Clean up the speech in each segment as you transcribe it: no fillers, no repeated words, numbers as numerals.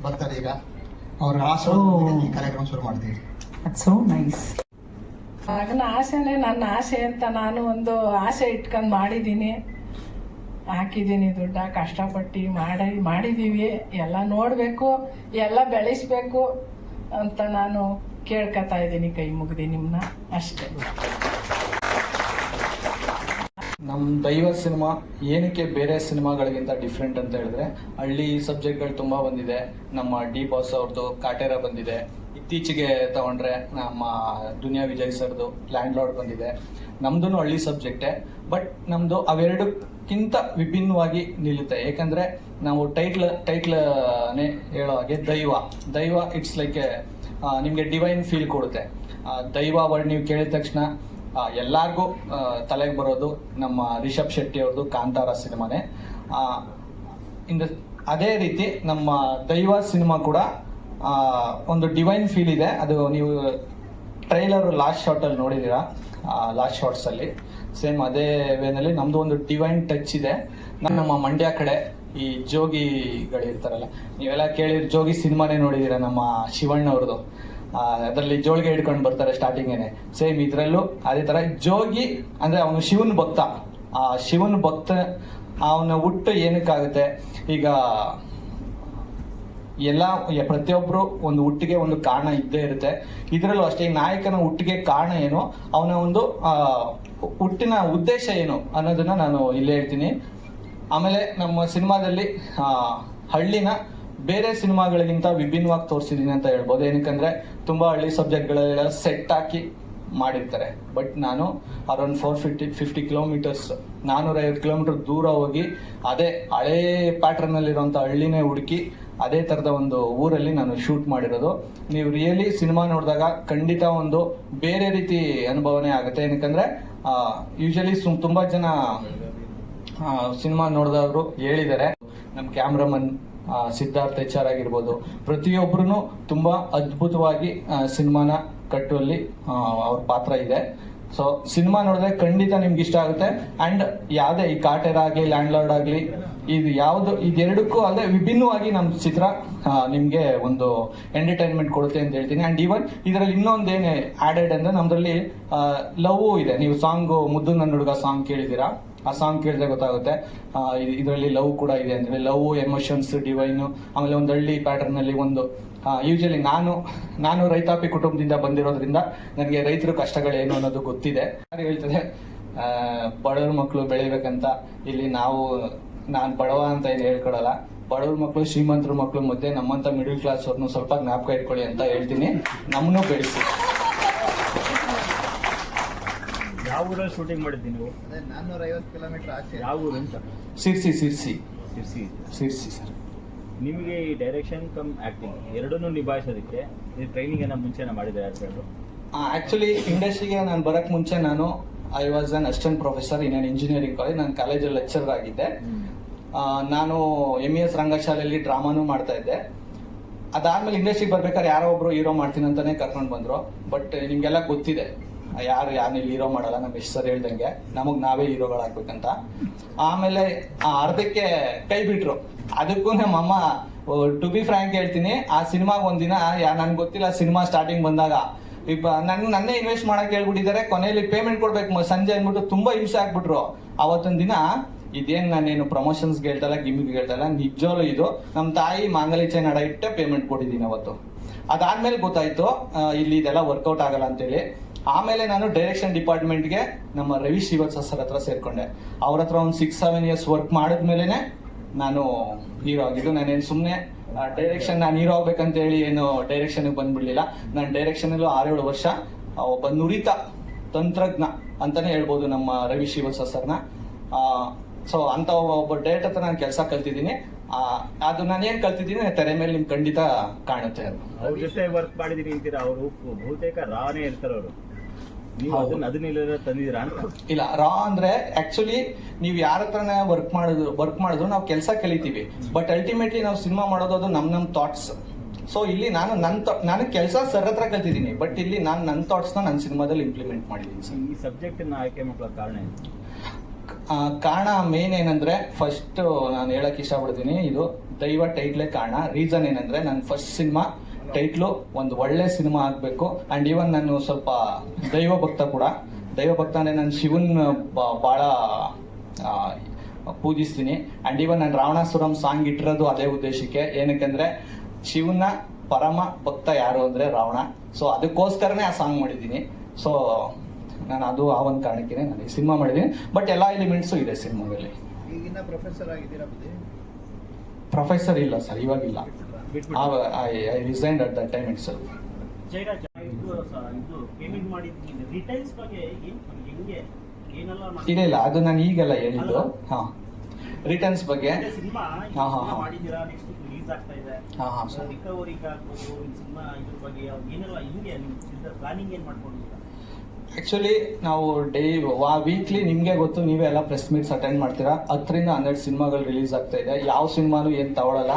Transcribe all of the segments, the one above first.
ಬರ್ತಾರೆ ಈಗ ಅವ್ರ ಆಸೆ ಈ ಕಾರ್ಯಕ್ರಮ ಶುರು ಮಾಡ್ತೀವಿ. So nice. ಮಗನ ಆಸೆನೇ ನನ್ನ ಆಸೆ ಅಂತ ನಾನು ಒಂದು ಆಸೆ ಇಟ್ಕೊಂಡು ಮಾಡಿದ್ದೀನಿ, ಹಾಕಿದ್ದೀನಿ ದುಡ್ಡ, ಕಷ್ಟಪಟ್ಟು ಮಾಡಿದ್ದೀವಿ. ಎಲ್ಲ ನೋಡಬೇಕು, ಎಲ್ಲ ಬೆಳೆಸ್ಬೇಕು ಅಂತ ನಾನು ಕೇಳ್ಕೊತಾ ಇದ್ದೀನಿ, ಕೈ ಮುಗ್ದು ನಿಮ್ಮನ್ನ ಅಷ್ಟೇ. ನಮ್ಮ ದೈವ ಸಿನಿಮಾ ಏನಕ್ಕೆ ಬೇರೆ ಸಿನಿಮಾಗಳಿಗಿಂತ ಡಿಫ್ರೆಂಟ್ ಅಂತ ಹೇಳಿದ್ರೆ, ಹಳ್ಳಿ ಸಬ್ಜೆಕ್ಟ್ಗಳು ತುಂಬ ಬಂದಿದೆ. ನಮ್ಮ ಡಿ ಬಾಸ್ ಅವ್ರದ್ದು ಕಾಟೇರ ಬಂದಿದೆ. ಇತ್ತೀಚೆಗೆ ತಗೊಂಡ್ರೆ ನಮ್ಮ ದುನಿಯಾ ವಿಜಯ್ ಸರ್ದು ಲ್ಯಾಂಡ್ ಲಾರ್ಡ್ ಬಂದಿದೆ. ನಮ್ದು ಹಳ್ಳಿ ಸಬ್ಜೆಕ್ಟೇ, ಬಟ್ ನಮ್ಮದು ಅವೆರಡಕ್ಕಿಂತ ವಿಭಿನ್ನವಾಗಿ ನಿಲ್ಲುತ್ತೆ. ಏಕೆಂದರೆ ನಾವು ಟೈಟ್ಲನೇ ಹೇಳೋ ಹಾಗೆ ದೈವ ಇಟ್ಸ್ ಲೈಕ್ ನಿಮಗೆ ಡಿವೈನ್ ಫೀಲ್ ಕೊಡುತ್ತೆ. ದೈವ ವರ್ಡ್ ನೀವು ಕೇಳಿದ ತಕ್ಷಣ ಎಲ್ಲರಿಗೂ ತಲೆಗೆ ಬರೋದು ನಮ್ಮ ರಿಷಬ್ ಶೆಟ್ಟಿ ಅವ್ರದ್ದು ಕಾಂತಾರ ಸಿನಿಮಾನೇ. ಅದೇ ರೀತಿ ನಮ್ಮ ದೈವ ಸಿನಿಮಾ ಕೂಡ ಒಂದು ಡಿವೈನ್ ಫೀಲ್ ಇದೆ. ಅದು ನೀವು ಟ್ರೈಲರ್ ಲಾಸ್ಟ್ ಶಾರ್ಟಲ್ಲಿ ನೋಡಿದ್ದೀರಾ. ಲಾಸ್ಟ್ ಶಾರ್ಟ್ಸಲ್ಲಿ ಸೇಮ್ ಅದೇ ವೇನಲ್ಲಿ ನಮ್ಮದು ಒಂದು ಡಿವೈನ್ ಟಚ್ ಇದೆ. ನಮ್ಮ ಮಂಡ್ಯ ಕಡೆ ಈ ಜೋಗಿಗಳಿರ್ತಾರಲ್ಲ, ನೀವೆಲ್ಲ ಕೇಳಿದ್ರೆ ಜೋಗಿ ಸಿನಿಮಾನೇ ನೋಡಿದ್ದೀರಾ, ನಮ್ಮ ಶಿವಣ್ಣ ಅವ್ರದ್ದು. ಅದರಲ್ಲಿ ಜೋಳಿಗೆ ಹಿಡ್ಕೊಂಡು ಬರ್ತಾರೆ ಸ್ಟಾರ್ಟಿಂಗೇನೆ. ಸೇಮ್ ಇದರಲ್ಲೂ ಅದೇ ಥರ ಜೋಗಿ ಅಂದರೆ ಅವನು ಶಿವನ ಭಕ್ತ. ಆ ಶಿವನ ಭಕ್ತ ಅವನ ಹುಟ್ಟು ಏನಕ್ಕಾಗುತ್ತೆ, ಈಗ ಪ್ರತಿಯೊಬ್ಬರು ಒಂದು ಹುಟ್ಟಿಗೆ ಒಂದು ಕಾರಣ ಇದ್ದೇ ಇರುತ್ತೆ. ಇದರಲ್ಲೂ ಅಷ್ಟೇ, ನಾಯಕನ ಹುಟ್ಟಿಗೆ ಕಾರಣ ಏನು, ಅವನ ಒಂದು ಹುಟ್ಟಿನ ಉದ್ದೇಶ ಏನು ಅನ್ನೋದನ್ನ ನಾನು ಇಲ್ಲೇ ಹೇಳ್ತೀನಿ. ಆಮೇಲೆ ನಮ್ಮ ಸಿನಿಮಾದಲ್ಲಿ ಹಳ್ಳಿನ ಬೇರೆ ಸಿನಿಮಾಗಳಿಗಿಂತ ವಿಭಿನ್ನವಾಗಿ ತೋರಿಸಿದ್ದೀನಿ ಅಂತ ಹೇಳ್ಬೋದು. ಏನಕ್ಕಂದ್ರೆ ತುಂಬಾ ಹಳ್ಳಿ ಸಬ್ಜೆಕ್ಟ್ಗಳೆಲ್ಲ ಸೆಟ್ ಹಾಕಿ ಮಾಡಿರ್ತಾರೆ, ಬಟ್ ನಾನು ಅರೌಂಡ್ 450 ಕಿಲೋಮೀಟರ್ಸ್ 450 ಕಿಲೋಮೀಟರ್ ದೂರ ಹೋಗಿ ಅದೇ ಹಳೇ ಪ್ಯಾಟ್ರನ್ ಅಲ್ಲಿರುವಂಥ ಹಳ್ಳಿನೇ ಹುಡುಕಿ ಅದೇ ಥರದ ಒಂದು ಊರಲ್ಲಿ ನಾನು ಶೂಟ್ ಮಾಡಿರೋದು. ನೀವು ರಿಯಲಿ ಸಿನಿಮಾ ನೋಡಿದಾಗ ಖಂಡಿತ ಒಂದು ಬೇರೆ ರೀತಿ ಅನುಭವನೇ ಆಗುತ್ತೆ. ಏನಕ್ಕಂದ್ರೆ ಯೂಶಲಿ ತುಂಬ ಜನ ಸಿನಿಮಾ ನೋಡಿದವರು ಹೇಳಿದ್ದಾರೆ. ನಮ್ಮ ಕ್ಯಾಮ್ರಾಮನ್ ಸಿದ್ಧಾರ್ಥ್ HR ಆಗಿರ್ಬೋದು, ಪ್ರತಿಯೊಬ್ಬರೂ ತುಂಬ ಅದ್ಭುತವಾಗಿ ಸಿನಿಮಾನ ಕಟ್ಟುವಲ್ಲಿ ಅವ್ರ ಪಾತ್ರ ಇದೆ. ಸೊ ಸಿನಿಮಾ ನೋಡಿದ್ರೆ ಖಂಡಿತ ನಿಮ್ಗೆ ಇಷ್ಟ ಆಗುತ್ತೆ. ಅಂಡ್ ಯಾವುದೇ ಈ ಕಾಟೇರ ಆಗಲಿ ಲ್ಯಾಂಡ್ ಲಾರ್ಡ್ ಆಗಲಿ ಇದೆರಡಕ್ಕೂ ಅಲ್ಲದೆ ವಿಭಿನ್ನವಾಗಿ ನಮ್ಮ ಚಿತ್ರ ನಿಮಗೆ ಒಂದು ಎಂಟರ್ಟೈನ್ಮೆಂಟ್ ಕೊಡುತ್ತೆ ಅಂತ ಹೇಳ್ತೀನಿ. ಅಂಡ್ ಈವನ್ ಇದರಲ್ಲಿ ಇನ್ನೊಂದೇನು ಆಡೆಡ್ ಅಂದ್ರೆ ನಮ್ಮದ್ರಲ್ಲಿ ಲವ್ ಇದೆ. ನೀವು ಸಾಂಗು ಮುದ್ದು ನನ್ನ ಹುಡುಗ ಸಾಂಗ್ ಕೇಳಿದ್ದೀರಾ, ಆ ಸಾಂಗ್ ಕೇಳಿದ್ರೆ ಗೊತ್ತಾಗುತ್ತೆ ಇದರಲ್ಲಿ ಲವ್ ಕೂಡ ಇದೆ ಅಂದ್ರೆ ಲವ್, ಎಮೋಷನ್ಸ್, ಡಿವೈನು. ಆಮೇಲೆ ಒಂದು ಹಳ್ಳಿ ಪ್ಯಾಟರ್ನ್ ಅಲ್ಲಿ ಒಂದು ಯೂಶಲಿ ನಾನು ರೈತಾಪಿ ಕುಟುಂಬದಿಂದ ಬಂದಿರೋದ್ರಿಂದ ನನಗೆ ರೈತರ ಕಷ್ಟಗಳೇನು ಅನ್ನೋದು ಗೊತ್ತಿದೆ. ಯಾರು ಹೇಳ್ತದೆ ಬಡವ್ರ ಮಕ್ಕಳು ಬೆಳಿಬೇಕಂತ. ಇಲ್ಲಿ ನಾನು ಬಡವ ಅಂತ ಏನು ಹೇಳ್ಕೊಡಲ್ಲ. ಬಡವ್ರ ಮಕ್ಕಳು ಶ್ರೀಮಂತರ ಮಕ್ಕಳು ಮಧ್ಯೆ ನಮ್ಮಂತ ಮಿಡಲ್ ಕ್ಲಾಸ್ ಅವ್ರನ್ನು ಸ್ವಲ್ಪ ಜ್ಞಾಪಕ ಇಟ್ಕೊಳ್ಳಿ ಅಂತ ಹೇಳ್ತೀನಿ. ನಮ್ಮನ್ನು ಬೆಳೆಸಿ. ಯಾವ ಊರಲ್ಲಿ ಶೂಟಿಂಗ್ ಮಾಡಿದ್ದೀನಿ ನೀವು? 450 ಕಿಲೋಮೀಟರ್ ಆಚೆ. ಯಾವ ಊರು ಅಂತ? ಸಿರ್ಸಿ ಸರ್. ನಿಮಗೆ ಈ ಡೈರೆಕ್ಷನ್ ಕಮ್ ಆಕ್ಟಿಂಗ್ ಎರಡನ್ನೂ ನಿಭಾಯಿಸೋದಕ್ಕೆ ಟ್ರೈನಿಂಗ್ ಏನೋ ಮುಂಚೆನ ಮಾಡಿದ್ದಾರೆ ಯಾರು? ಆಕ್ಚುಲಿ ಇಂಡಸ್ಟ್ರಿಗೆ ನಾನು ಬರಕ್ ಮುಂಚೆ I was an assistant professor in an engineering college. ನಾನು ಕಾಲೇಜಲ್ಲಿ ಲೆಕ್ಚರರ್ ಆಗಿದ್ದೆ. ನಾನು MES ರಂಗಶಾಲೆಯಲ್ಲಿ ಡ್ರಾಮಾನು ಮಾಡ್ತಾ ಇದ್ದೆ. ಅದಾದ್ಮೇಲೆ ಇಂಡಸ್ಟ್ರಿಗೆ ಬರ್ಬೇಕಾದ್ರೆ ಯಾರೋ ಒಬ್ರು ಹೀರೋ ಮಾಡ್ತೀನಿ ಅಂತಾನೆ ಕರ್ಕೊಂಡು ಬಂದ್ರು. ಬಟ್ ನಿಮ್ಗೆಲ್ಲ ಗೊತ್ತಿದೆ ಯಾರು ಇಲ್ಲಿ ಹೀರೋ ಮಾಡಲ್ಲ. ನಮ್ಮ ಎಷ್ಟು ಸರ್ ಹೇಳ್ದಂಗೆ ನಮಗ್ ನಾವೇ ಹೀರೋಗಳಾಗ್ಬೇಕಂತ. ಆಮೇಲೆ ಅರ್ಧಕ್ಕೆ ಕೈ ಬಿಟ್ರು. ಅದಕ್ಕೂ ನಮ್ಮಮ್ಮ ಟು ಬಿ ಫ್ರ್ಯಾಂಕ್ ಹೇಳ್ತೀನಿ, ಆ ಸಿನಿಮಾಗ ಒಂದಿನ ನನ್ಗೆ ಗೊತ್ತಿಲ್ಲ, ಸಿನಿಮಾ ಸ್ಟಾರ್ಟಿಂಗ್ ಬಂದಾಗ ನನ್ನೇ ಇನ್ವೆಸ್ಟ್ ಮಾಡಕ್ ಹೇಳ್ಬಿಟ್ಟಿದ್ದಾರೆ. ಕೊನೆಯಲ್ಲಿ ಪೇಮೆಂಟ್ ಕೊಡ್ಬೇಕು ಸಂಜೆ ಅಂದ್ಬಿಟ್ಟು ತುಂಬಾ ಹಿಂಸೆ ಆಗ್ಬಿಟ್ರು. ಅವತ್ತೊಂದ್ ದಿನ ಇದೇನ್ ನಾನೇನು ಪ್ರಮೋಷನ್ಸ್ಗೆ ಹೇಳ್ತಲ್ಲ, ಗಿಮಿಗೆ ಹೇಳ್ತಲ್ಲ, ನಿಜವಾಗ್ಲೂ ಇದು ನಮ್ಮ ತಾಯಿ ಮಾಂಗಲ್ಯ ಚೈನ್ ಅಡ ಇಟ್ಟೆ ಪೇಮೆಂಟ್ ಕೊಟ್ಟಿದ್ದೀನಿ ಅವತ್ತು. ಅದಾದ್ಮೇಲೆ ಗೊತ್ತಾಯ್ತು ಇಲ್ಲಿ ಇದೆಲ್ಲ ವರ್ಕೌಟ್ ಆಗಲ್ಲ ಅಂತೇಳಿ. ಆಮೇಲೆ ನಾನು ಡೈರೆಕ್ಷನ್ ಡಿಪಾರ್ಟ್ಮೆಂಟ್ಗೆ ನಮ್ಮ ರವಿ ಶ್ರೀವತ್ಸ ಸರ್ ಹತ್ರ ಸೇರ್ಕೊಂಡೆ. ಅವ್ರ ಹತ್ರ ಒಂದು 6-7 ಇಯರ್ಸ್ ವರ್ಕ್ ಮಾಡಿದ್ಮೇಲೆ ನಾನು ಹೀರೋ ಆಗಿದ್ದು. ನಾನೇನು ಸುಮ್ಮನೆ ಡೈರೆಕ್ಷನ್ ನಾನು ಹೀರೋ ಆಗ್ಬೇಕಂತ ಹೇಳಿ ಏನು ಡೈರೆಕ್ಷನ್ಗೆ ಬಂದ್ಬಿಡ್ಲಿಲ್ಲ. ನಾನು ಡೈರೆಕ್ಷನಲ್ಲೂ 6-7 ವರ್ಷ ಒಬ್ಬ ನುರಿತ ತಂತ್ರಜ್ಞ ಅಂತಾನೆ ಹೇಳ್ಬೋದು ನಮ್ಮ ರವಿ ಶ್ರೀವತ್ಸ ಸರ್ನ. ಸೊ ಅಂತ ಒಬ್ಬ ಡೈರೆಕ್ಟರ್ ಹತ್ರ ನಾನು ಕೆಲಸ ಕಲ್ತಿದ್ದೀನಿ. ಅದು ನಾನು ಏನ್ ಕಲ್ತಿದ್ದೀನಿ ತೆರೆ ಮೇಲೆ ನಿಮ್ಗೆ ಖಂಡಿತ ಕಾಣುತ್ತೆ. ಅವ್ರ ಜೊತೆ ವರ್ಕ್ ಮಾಡಿದೀನಿ ಅಂತೀರಾ? ಅವರು ಬಹುತೇಕ ರಾನೇ ಇರ್ತಾರೆ ಅವರು. ನೀವು ಅದನ್ನೆಲ್ಲ ತಂದಿದ್ದೀರಾ ಅಂತ? ಇಲ್ಲ, ರಾ ಅಂದ್ರೆ ಆಕ್ಚುಲಿ ನೀವು ಯಾರ ಹತ್ರನೇ ವರ್ಕ್ ಮಾಡಿದ್ರು ನಾವು ಕೆಲಸ ಕಲಿತೀವಿ. ಬಟ್ ಅಲ್ಟಿಮೇಟ್ಲಿ ನಾವು ಸಿನಿಮಾ ಮಾಡೋದು ಅದು ನಮ್ ಥಾಟ್ಸ್. ಸೊ ಇಲ್ಲಿ ನಾನು ಕೆಲಸ ಸರ್ ಹತ್ರ ಕಲ್ತಿದ್ದೀನಿ, ಬಟ್ ಇಲ್ಲಿ ನಾನು ನನ್ನ ಥಾಟ್ಸ್ನ ನನ್ನ ಸಿನಿಮಾದಲ್ಲಿ ಇಂಪ್ಲಿಮೆಂಟ್ ಮಾಡಿದ್ದೀನಿ. ಈ ಸಬ್ಜೆಕ್ಟ್ ಆಯ್ಕೆ ಮಾಡ್ಕೊಳ್ಳೋ ಕಾರಣ ಏನು? ಕಾರಣ ಮೇನ್ ಏನಂದ್ರೆ ಫಸ್ಟ್ ನಾನು ಹೇಳಕ್ ಇಷ್ಟಪಡ್ತೀನಿ, ಇದು ದೈವ ಟೈಟ್ಲೇ ಕಾರಣ. ರೀಸನ್ ಏನಂದ್ರೆ ನನ್ನ ಫಸ್ಟ್ ಸಿನಿಮಾ ಟೈಟ್ಲು ಒಂದು ಒಳ್ಳೆ ಸಿನಿಮಾ ಆಗ್ಬೇಕು. ಅಂಡ್ ಈವನ್ ನಾನು ಸ್ವಲ್ಪ ದೈವ ಭಕ್ತ ಕೂಡ. ದೈವ ಭಕ್ತ ಅಂದ್ರೆ ನಾನು ಶಿವನ್ ಬಹಳ ಪೂಜಿಸ್ತೀನಿ. ಅಂಡ್ ಈವನ್ ನಾನು ರಾವಣಾಸುರಂ ಸಾಂಗ್ ಇಟ್ಟಿರೋದು ಅದೇ ಉದ್ದೇಶಕ್ಕೆ. ಏನಕ್ಕಂದ್ರೆ ಶಿವನ ಪರಮ ಭಕ್ತ ಯಾರು ಅಂದ್ರೆ ರಾವಣ. ಸೊ ಅದಕ್ಕೋಸ್ಕರನೇ ಆ ಸಾಂಗ್ ಮಾಡಿದ್ದೀನಿ. ಸೊ ನಾನು ಅದು ಆ ಒಂದು ಕಾರಣಕ್ಕೆ ನಾನು ಈ ಸಿನಿಮಾ ಮಾಡಿದ್ದೀನಿ. ಬಟ್ ಎಲ್ಲ ಎಲಿಮೆಂಟ್ಸು ಇದೆ ಸಿನಿಮಾದಲ್ಲಿ. ಈಗಿನ ಪ್ರೊಫೆಸರ್ ಆಗಿದ್ದೀರಾ ಬುದ್ಧಿ? ಪ್ರೊಫೆಸರ್ ಇಲ್ಲ ಸರ್, ಇವಾಗಿಲ್ಲ. I resigned at that time it self. Jayaraj, ಇದು ಪೇಮೆಂಟ್ ಮಾಡಿದ್ದು ರಿಟೈಲ್ಸ್ ಬಗ್ಗೆ ಹೆಂಗೆ ಏನೆಲ್ಲ ಇಲ್ಲ ಅದು ನಾನು ಈಗೆಲ್ಲ ಹೇಳಿದ್ದು. ಹಾ, ರಿಟರ್ನ್ಸ್ ಬಗ್ಗೆ. ಸಿನಿಮಾ ಮಾಡಿದ್ದೀರಾ, ನೆಕ್ಸ್ಟ್ ರಿಲೀಸ್ ಆಗ್ತಾ ಇದೆ, ಸರ್. ರಿಕವರಿಗೆ ಆಗ್ಬೋದು ಸಿನಿಮಾ ಇದ್ರ ಬಗ್ಗೆ ಏನೆಲ್ಲ ಹಿಂಗೆ ನೀವು ಪ್ಲಾನಿಂಗ್ ಏನ್ ಮಾಡ್ಕೊಂಡಿದ್ದೀರಾ? ಆಕ್ಚುಲಿ ನಾವು ವೀಕ್ಲಿ ನಿಮ್ಗೆ ಗೊತ್ತು, ನೀವೇ ಎಲ್ಲ ಪ್ರೆಸ್ ಮೀಟ್ಸ್ ಅಟೆಂಡ್ ಮಾಡ್ತೀರಾ. 10ರಿಂದ 12 ಸಿನಿಮಾಗಳು ರಿಲೀಸ್ ಆಗ್ತಾ ಇದೆ. ಯಾವ ಸಿನಿಮಾನು ಏನ್ ತಗೊಳಲ್ಲ.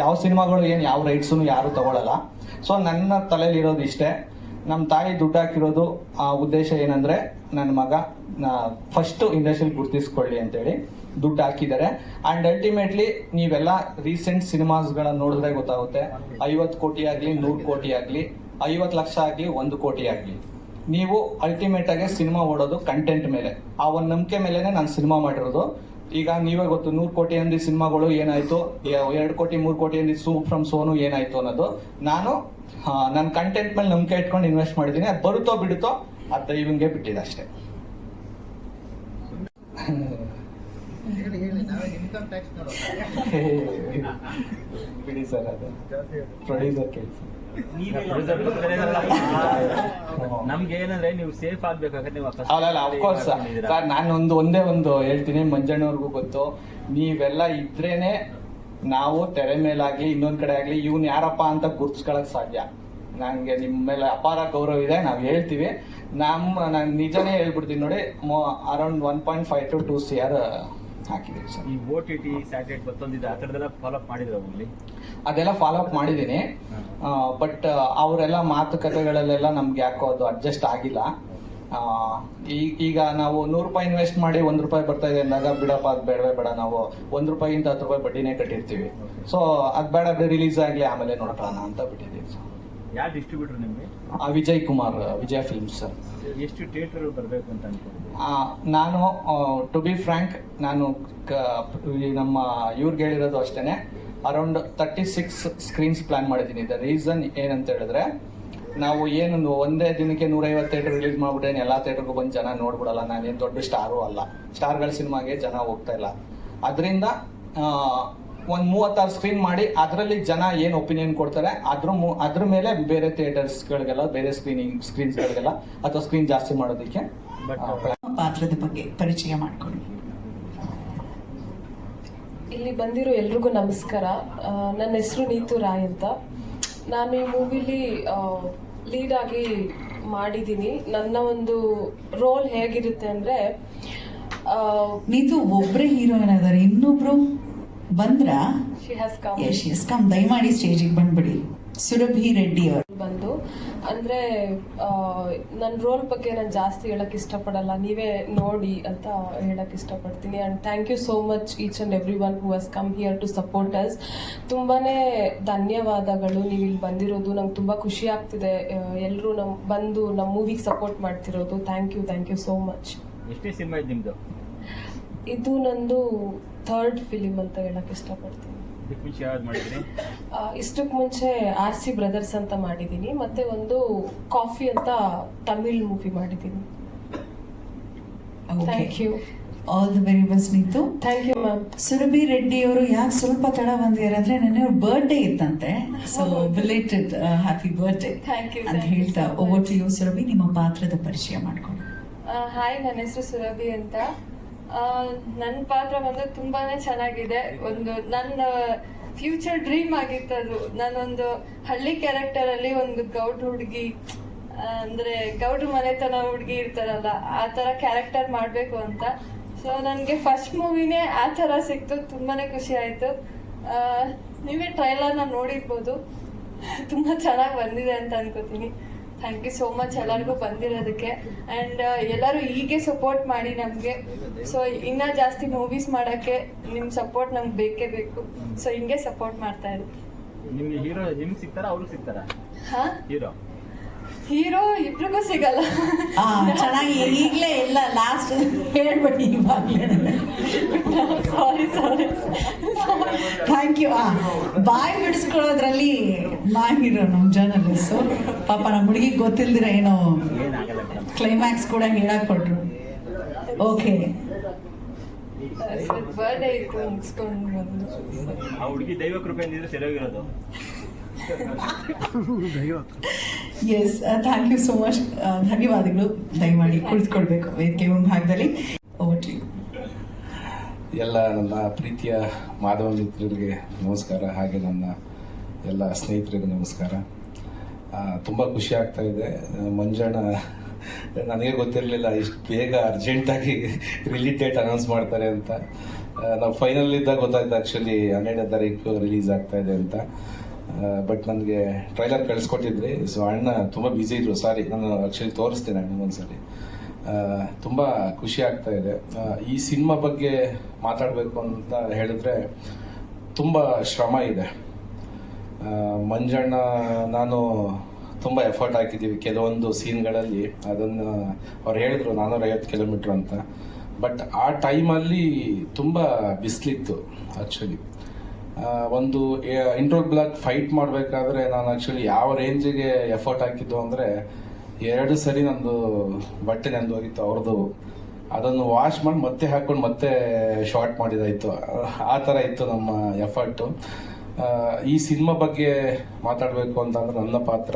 ಯಾವ ಸಿನಿಮಾಗಳು ಏನ್ ಯಾವ ರೈಟ್ಸು ಯಾರು ತಗೊಳಲ್ಲ. ಸೊ ನನ್ನ ತಲೆಯಲ್ಲಿ ಇರೋದು ಇಷ್ಟೇ, ನಮ್ಮ ತಾಯಿ ದುಡ್ಡು ಹಾಕಿರೋದು ಆ ಉದ್ದೇಶ ಏನಂದ್ರೆ ನನ್ನ ಮಗ ಫಸ್ಟ್ ಇಂಡಸ್ಟ್ರಿಯಲ್ಲಿ ಗುರ್ತಿಸ್ಕೊಳ್ಳಿ ಅಂತೇಳಿ ದುಡ್ಡು ಹಾಕಿದ್ದಾರೆ. ಅಂಡ್ ಅಲ್ಟಿಮೇಟ್ಲಿ ನೀವೆಲ್ಲ ರೀಸೆಂಟ್ ಸಿನಿಮಾಸ್ಗಳನ್ನ ನೋಡಿದ್ರೆ ಗೊತ್ತಾಗುತ್ತೆ. 50 ಕೋಟಿ ಆಗ್ಲಿ, 100 ಕೋಟಿ ಆಗ್ಲಿ, 50 ಲಕ್ಷ ಆಗ್ಲಿ, 1 ಕೋಟಿ ಆಗ್ಲಿ, ನೀವು ಅಲ್ಟಿಮೇಟ್ ಆಗಿ ಸಿನಿಮಾ ಓಡೋದು ಕಂಟೆಂಟ್ ಮೇಲೆ. ಆ ಒಂದು ನಂಬಿಕೆ ಮೇಲೆನೆ ನಾನು ಸಿನಿಮಾ ಮಾಡಿರೋದು. ಈಗ ನೀವೇ ಗೊತ್ತು, 100 ಕೋಟಿ ಅಂದಿ ಸಿನಿಮಾಗಳು ಏನಾಯ್ತು, 2 ಕೋಟಿ 3 ಕೋಟಿ ಅಂದಿ ಸೂಪ್ ಫ್ರಮ್ ಸೋನು ಏನಾಯ್ತು ಅನ್ನೋದು. ನಾನು ನನ್ನ ಕಂಟೆಂಟ್ ಮೇಲೆ ನಂಬಿಕೆ ಇಟ್ಕೊಂಡು ಇನ್ವೆಸ್ಟ್ ಮಾಡಿದ್ದೀನಿ. ಅದು ಬರುತ್ತೋ ಬಿಡುತ್ತೋ ಅದು ದೈವಂಗೆ ಬಿಟ್ಟಿದೆ ಅಷ್ಟೇ. ಇನ್ಕಮ್ ಟ್ಯಾಕ್ಸ್ ಬಿಡಿ ಸರ್, ಅದು ಪ್ರೊಡ್ಯೂಸರ್ ಕೆಲಸ. ನಮ್ಗೆ ಏನಂದ್ರೆ ನೀವು ಸೇಫ್ ಆಗ್ಬೇಕಾದ್ರೆ ಅಲ್ಲ ಅಫ್ಕೋರ್ಸ್ ಸರ್. ನಾನು ಒಂದೇ ಹೇಳ್ತೀನಿ, ಮಂಜಣ್ಣವ್ರಿಗೂ ಗೊತ್ತು, ನೀವೆಲ್ಲ ಇದ್ರೇನೆ ನಾವು ತೆರೆ ಮೇಲಾಗ್ಲಿ ಇನ್ನೊಂದ್ ಕಡೆ ಆಗ್ಲಿ ಇವ್ನ್ ಯಾರಪ್ಪ ಅಂತ ಗುರ್ತಿಸ್ಕೊಳಕ್ ಸಾಧ್ಯ. ನಂಗೆ ನಿಮ್ ಮೇಲೆ ಅಪಾರ ಗೌರವ ಇದೆ, ನಾವ್ ಹೇಳ್ತೀವಿ. ನಾನು ನಿಜನೇ ಹೇಳ್ಬಿಡ್ತೀನಿ ನೋಡಿ, ಅರೌಂಡ್ 1.5 to 2 CR ಹಾಕಿದೀವಿ ಸರ್. ಈ OTT ಸ್ಯಾಟಲೈಟ್ ಬರ್ತೊಂದಿದೆ, ಆ ಥರದ್ದೆಲ್ಲ ಫಾಲೋ ಅಪ್ ಮಾಡಿದ್ರೆ ಅಲ್ಲಿ ಅದೆಲ್ಲ ಫಾಲೋ ಅಪ್ ಮಾಡಿದ್ದೀನಿ. ಬಟ್ ಅವರೆಲ್ಲ ಮಾತುಕತೆಗಳಲ್ಲೆಲ್ಲ ನಮ್ಗೆ ಯಾಕೋ ಅದು ಅಡ್ಜಸ್ಟ್ ಆಗಿಲ್ಲ. ಈಗ ನಾವು 100 ರೂಪಾಯಿ ಇನ್ವೆಸ್ಟ್ ಮಾಡಿ 1 ರೂಪಾಯಿ ಬರ್ತಾ ಇದೆ ಅಂದಾಗ ಬಿಡಪ್ಪ ಅದು ಬೇಡವೇ ಬೇಡ, ನಾವು 1 ರೂಪಾಯಿಗಿಂತ 10 ರೂಪಾಯಿ ಬಡ್ಡಿನೇ ಕಟ್ಟಿರ್ತೀವಿ. ಸೊ ಅದ್ ಬೇಡ, ರಿಲೀಸ್ ಆಗ್ಲಿ ಆಮೇಲೆ ನೋಡೋಣ ಅಂತ ಬಿಟ್ಟಿದ್ದೀವಿ. ಯಾವ ಡಿಸ್ಟ್ರಿಬ್ಯೂಟರ್ ನಿಮ್ಗೆ? ವಿಜಯ್ ಕುಮಾರ್, ವಿಜಯ ಫಿಲ್ಮ್ಸ್ ಸರ್. ಎಷ್ಟು ಥಿಯೇಟರ್ ಬರಬೇಕು ಅಂತ ಅನ್ಕೊಂಡಿದ್ದೀವಿ? ನಾನು ಟು ಬಿ ಫ್ರಾಂಕ್, ನಾನು ನಮ್ಮ ಇವ್ರಿಗೆ ಹೇಳಿರೋದು ಅಷ್ಟೇನೆ, ಅರೌಂಡ್ 36 ಸ್ಕ್ರೀನ್ಸ್ ಪ್ಲಾನ್ ಮಾಡಿದ್ದೀನಿ. ದ ರೀಸನ್ ಏನಂತ ಹೇಳಿದ್ರೆ, ನಾವು ಏನು ಒಂದೇ ದಿನಕ್ಕೆ 150 ಥಿಯೇಟರ್ ರಿಲೀಸ್ ಮಾಡ್ಬಿಟ್ರೆ ಎಲ್ಲಾ ಥಿಯೇಟರ್ಗೂ ಬಂದು ಜನ ನೋಡ್ಬಿಡಲ್ಲ. ನಾನೇನು ದೊಡ್ಡ ಸ್ಟಾರು ಅಲ್ಲ, ಸ್ಟಾರ್ಗಳ ಸಿನಿಮಾಗೆ ಜನ ಹೋಗ್ತಾ ಇಲ್ಲ. ಅದರಿಂದ ಒಂದು 36 ಸ್ಕ್ರೀನ್ ಮಾಡಿ ಅದರಲ್ಲಿ ಜನ ಏನು ಒಪಿನಿಯನ್ ಕೊಡ್ತಾರೆ ಅದ್ರ ಮೇಲೆ ಬೇರೆ ಥಿಯೇಟರ್ಸ್ಗಳಿಗೆಲ್ಲ, ಬೇರೆ ಸ್ಕ್ರೀನ್ಸ್ಗಳಿಗೆಲ್ಲ ಅಥವಾ ಸ್ಕ್ರೀನ್ ಜಾಸ್ತಿ ಮಾಡೋದಕ್ಕೆ. ಪಾತ್ರದ ಬಗ್ಗೆ ಪರಿಚಯ ಮಾಡ್ಕೊಳ್ಳಿ. ಇಲ್ಲಿ ಬಂದಿರೋ ಎಲ್ರಿಗೂ ನಮಸ್ಕಾರ. ನನ್ನ ಹೆಸರು ನೀತು ರಾಯ್ ಅಂತ. ನಾನು ಈ ಮೂವಿಲಿ ಲೀಡ್ ಆಗಿ ಮಾಡಿದ್ದೀನಿ. ನನ್ನ ಒಂದು ರೋಲ್ ಹೇಗಿರುತ್ತೆ ಅಂದ್ರೆ, ನೀತು ಒಬ್ರೇ ಹೀರೋಯಿನ್ ಅದಾರೆ, ಇನ್ನೊಬ್ರು ಬಂದ್ರ? She has come. ದಯಮಾಡಿ ಸ್ಟೇಜಿಗೆ ಬಂದ್ಬಿಡಿ. ಸುರಭಿ ರೆಡ್ಡಿ ಅವರು ಬಂದು ಅಂದ್ರೆ ನನ್ನ ರೋಲ್ ಬಗ್ಗೆ ನಾನು ಜಾಸ್ತಿ ಹೇಳಕ್ ಇಷ್ಟಪಡಲ್ಲ, ನೀವೇ ನೋಡಿ ಅಂತ ಹೇಳಕ್ ಇಷ್ಟಪಡ್ತೀನಿ. And thank you so much each and every one who has come here to support us. ತುಂಬಾನೇ ಧನ್ಯವಾದಗಳು ನೀವು ಇಲ್ಲಿ ಬಂದಿರೋದು. ನಂಗೆ ತುಂಬಾ ಖುಷಿ ಆಗ್ತಿದೆ ಎಲ್ಲರೂ ಬಂದು ನಮ್ಮ ಮೂವಿಗೆ ಸಪೋರ್ಟ್ ಮಾಡ್ತಿರೋದು. Thank you so much. ಎಷ್ಟೇ ಸಿನಿಮಾ ಇದೆ ನಿಮ್ದು? ಇದು ನಂದು 3rd ಫಿಲಿಮ್ ಅಂತ ಹೇಳಕ್ ಇಷ್ಟಪಡ್ತೀನಿ. ಇಷ್ಟಕ್ಕೆ ಮುಂಚೆ RC ಬ್ರದರ್ಸ್ ಅಂತ ಮಾಡಿದ್ದೀನಿ, ಮತ್ತೆ ಒಂದು ಕಾಫಿ ಅಂತ ತಮಿಳ್ ಮೂವಿ ಮಾಡಿದ್ದೀನಿ. Thank you. All the very best Neetu. Thank you ma'am. Surabhi Reddy ಅವರು ಯಾಕೆ ಸ್ವಲ್ಪ ತಡ ಬಂದಿದ್ದಾರೆ ಅಂದ್ರೆ, ನೆನ್ನೆ ಅವ್ರ ಬರ್ಡೇ ಇತ್ತಂತೆ. ಸೊ ಬಿಲೇಟೆಡ್ ಹ್ಯಾಪಿ ಬರ್ಡೇ ಅಂತ ಹೇಳ್ತಾ ಓವರ್ ಟು ಯು ಸುರಭಿ, ನಿಮ್ಮ ಪಾತ್ರದ ಪರಿಚಯ ಮಾಡ್ಕೊಂಡು. ಹಾಯ್, ನನ್ನ ಹೆಸರು ಸುರಭಿ ಅಂತ. ನನ್ನ ಪಾತ್ರ ಬಂದು ತುಂಬಾನೇ ಚೆನ್ನಾಗಿದೆ. ಒಂದು ನನ್ನ ಫ್ಯೂಚರ್ ಡ್ರೀಮ್ ಆಗಿತ್ತು ಅದು. ನಾನೊಂದು ಹಳ್ಳಿ ಕ್ಯಾರೆಕ್ಟರ್ ಅಲ್ಲಿ ಒಂದು ಗೌಡ್ರ ಹುಡುಗಿ, ಅಂದ್ರೆ ಗೌಡ್ರ ಮನೆತನ ಹುಡುಗಿ ಇರ್ತಾರಲ್ಲ, ಆ ತರ ಕ್ಯಾರೆಕ್ಟರ್ ಮಾಡ್ಬೇಕು ಅಂತ. ಸೊ ನನಗೆ ಫಸ್ಟ್ ಮೂವಿನೇ ಆ ತರ ಸಿಕ್ತು, ತುಂಬಾನೇ ಖುಷಿ ಆಯ್ತು. ನೀವೇ ಟ್ರೈಲರ್ನ ನೋಡಿರ್ಬೋದು, ತುಂಬಾ ಚೆನ್ನಾಗಿ ಬಂದಿದೆ ಅಂತ ಅನ್ಕೋತೀನಿ. ಥ್ಯಾಂಕ್ ಯು ಸೋ ಮಚ್ ಎಲ್ಲರಿಗೂ ಬಂದಿರೋದಕ್ಕೆ. ಆ್ಯಂಡ್ ಎಲ್ಲರೂ ಹೀಗೆ ಸಪೋರ್ಟ್ ಮಾಡಿ ನಮಗೆ. ಸೊ ಇನ್ನೂ ಜಾಸ್ತಿ ಮೂವೀಸ್ ಮಾಡೋಕ್ಕೆ ನಿಮ್ಮ ಸಪೋರ್ಟ್ ನಮ್ಗೆ ಬೇಕೇ ಬೇಕು. ಸೊ ಹಿಂಗೆ ಸಪೋರ್ಟ್ ಮಾಡ್ತಾ ಇರಿ. ನಿಮ್ಗೆ ಹೀರೋ ನಿಮ್ಗೆ ಸಿಗ್ತಾರಾ ಅವರು ಸಿಗ್ತಾರಾ? ಹಾಂ, ಹೀರೋ ಇಬ್ರಿಗೂ ಸಿಗಲ್ಲ. ಚೆನ್ನಾಗಿ ಈಗಲೇ ಇಲ್ಲ, ಲಾಸ್ಟ್ ಹೇಳ್ಬೇಡಿ ಇವಾಗಲೇ. Sorry thank you. ಬಾಯ್ ಬಿಡಿಸ್ಕೊಳ್ಳೋದ್ರಲ್ಲಿ ಮಾಹಿರು ನಮ್ಮ ಜರ್ನಲಿಸ್ಟು. ಪಾಪ ನಮ್ಮ ಹುಡುಗಿಗೆ ಗೊತ್ತಿಲ್ದಿರ ಏನೋ ಏನಾಗಲ್ಲ ಮೇಡಮ್. ಕ್ಲೈಮ್ಯಾಕ್ಸ್ ಕೂಡ ಹೇಳಕ್ ಕೊಟ್ರು. ಓಕೆ, ಬರ್ಡೇ ಇತ್ತು ಮುಗಿಸ್ಕೊಂಡು ಬಂದು. ಆ ಹುಡುಗಿ ದೈವ ಕೃಪೆಯಿಂದ ಸರಿಯಾಗಿರೋದು. Yes, thank you so much. ಧನ್ಯವಾದಗಳು. ದಯಮಾಡಿ ಕುಳಿತುಕೊಳ್ಬೇಕು ವೇದಿಕೆ ಮುಂಭಾಗದಲ್ಲಿ. Over to you. ಎಲ್ಲ ನನ್ನ ಪ್ರೀತಿಯ ಮಾಧವ ಮಿತ್ರರಿಗೆ ನಮಸ್ಕಾರ, ಹಾಗೆ ನನ್ನ ಎಲ್ಲ ಸ್ನೇಹಿತರಿಗೂ ನಮಸ್ಕಾರ. ತುಂಬ ಖುಷಿ ಆಗ್ತಾ ಇದೆ. ಮಂಜಣ್ಣ ನನಗೆ ಗೊತ್ತಿರಲಿಲ್ಲ ಇಷ್ಟು ಬೇಗ ಅರ್ಜೆಂಟಾಗಿ ರಿಲೀಸ್ ಡೇಟ್ ಅನೌನ್ಸ್ ಮಾಡ್ತಾರೆ ಅಂತ. ನಾವು ಫೈನಲ್ ಇದ್ದಾಗ ಗೊತ್ತಾಯ್ತು ಆ್ಯಕ್ಚುಲಿ 12ನೇ ತಾರೀಕು ರಿಲೀಸ್ ಆಗ್ತಾ ಇದೆ ಅಂತ. ಬಟ್ ನನಗೆ ಟ್ರೈಲರ್ ಕಳಿಸ್ಕೊಟ್ಟಿದ್ರಿ. ಸೊ ಅಣ್ಣ ತುಂಬ ಬ್ಯುಸಿ ಇದ್ರು, ಸಾರಿ, ನಾನು ಆ್ಯಕ್ಚುಲಿ ತೋರಿಸ್ತೀನಿ ಅಣ್ಣಗೊಂದ್ಸರಿ. ತುಂಬ ಖುಷಿ ಆಗ್ತಾ ಇದೆ. ಈ ಸಿನಿಮಾ ಬಗ್ಗೆ ಮಾತಾಡಬೇಕು ಅಂತ ಹೇಳಿದ್ರೆ ತುಂಬ ಶ್ರಮ ಇದೆ. ಮಂಜಣ್ಣ ನಾನು ತುಂಬ ಎಫರ್ಟ್ ಹಾಕಿದ್ದೀವಿ ಕೆಲವೊಂದು ಸೀನ್ಗಳಲ್ಲಿ. ಅದನ್ನು ಅವ್ರು ಹೇಳಿದ್ರು 450 ಕಿಲೋಮೀಟ್ರ್ ಅಂತ. ಬಟ್ ಆ ಟೈಮಲ್ಲಿ ತುಂಬ ಬಿಸಿಲಿತ್ತು ಆ್ಯಕ್ಚುಲಿ. ಒಂದು ಇಂಟ್ರೋಲ್ ಬ್ಲಾಕ್ ಫೈಟ್ ಮಾಡಬೇಕಾದ್ರೆ ನಾನು ಆ್ಯಕ್ಚುಲಿ ಯಾವ ರೇಂಜಿಗೆ ಎಫರ್ಟ್ ಹಾಕಿದ್ದು ಅಂದರೆ 2 ಸರಿ ನಂದು ಬಟ್ಟೆ ನೆಂದು ಹೋಗಿತ್ತು ಅವ್ರದ್ದು. ಅದನ್ನು ವಾಶ್ ಮಾಡಿ ಮತ್ತೆ ಹಾಕೊಂಡು ಮತ್ತೆ ಶಾರ್ಟ್ ಮಾಡಿದಾಯಿತು. ಆ ಥರ ಇತ್ತು ನಮ್ಮ ಎಫರ್ಟು. ಈ ಸಿನಿಮಾ ಬಗ್ಗೆ ಮಾತಾಡಬೇಕು ಅಂತಂದ್ರೆ ನನ್ನ ಪಾತ್ರ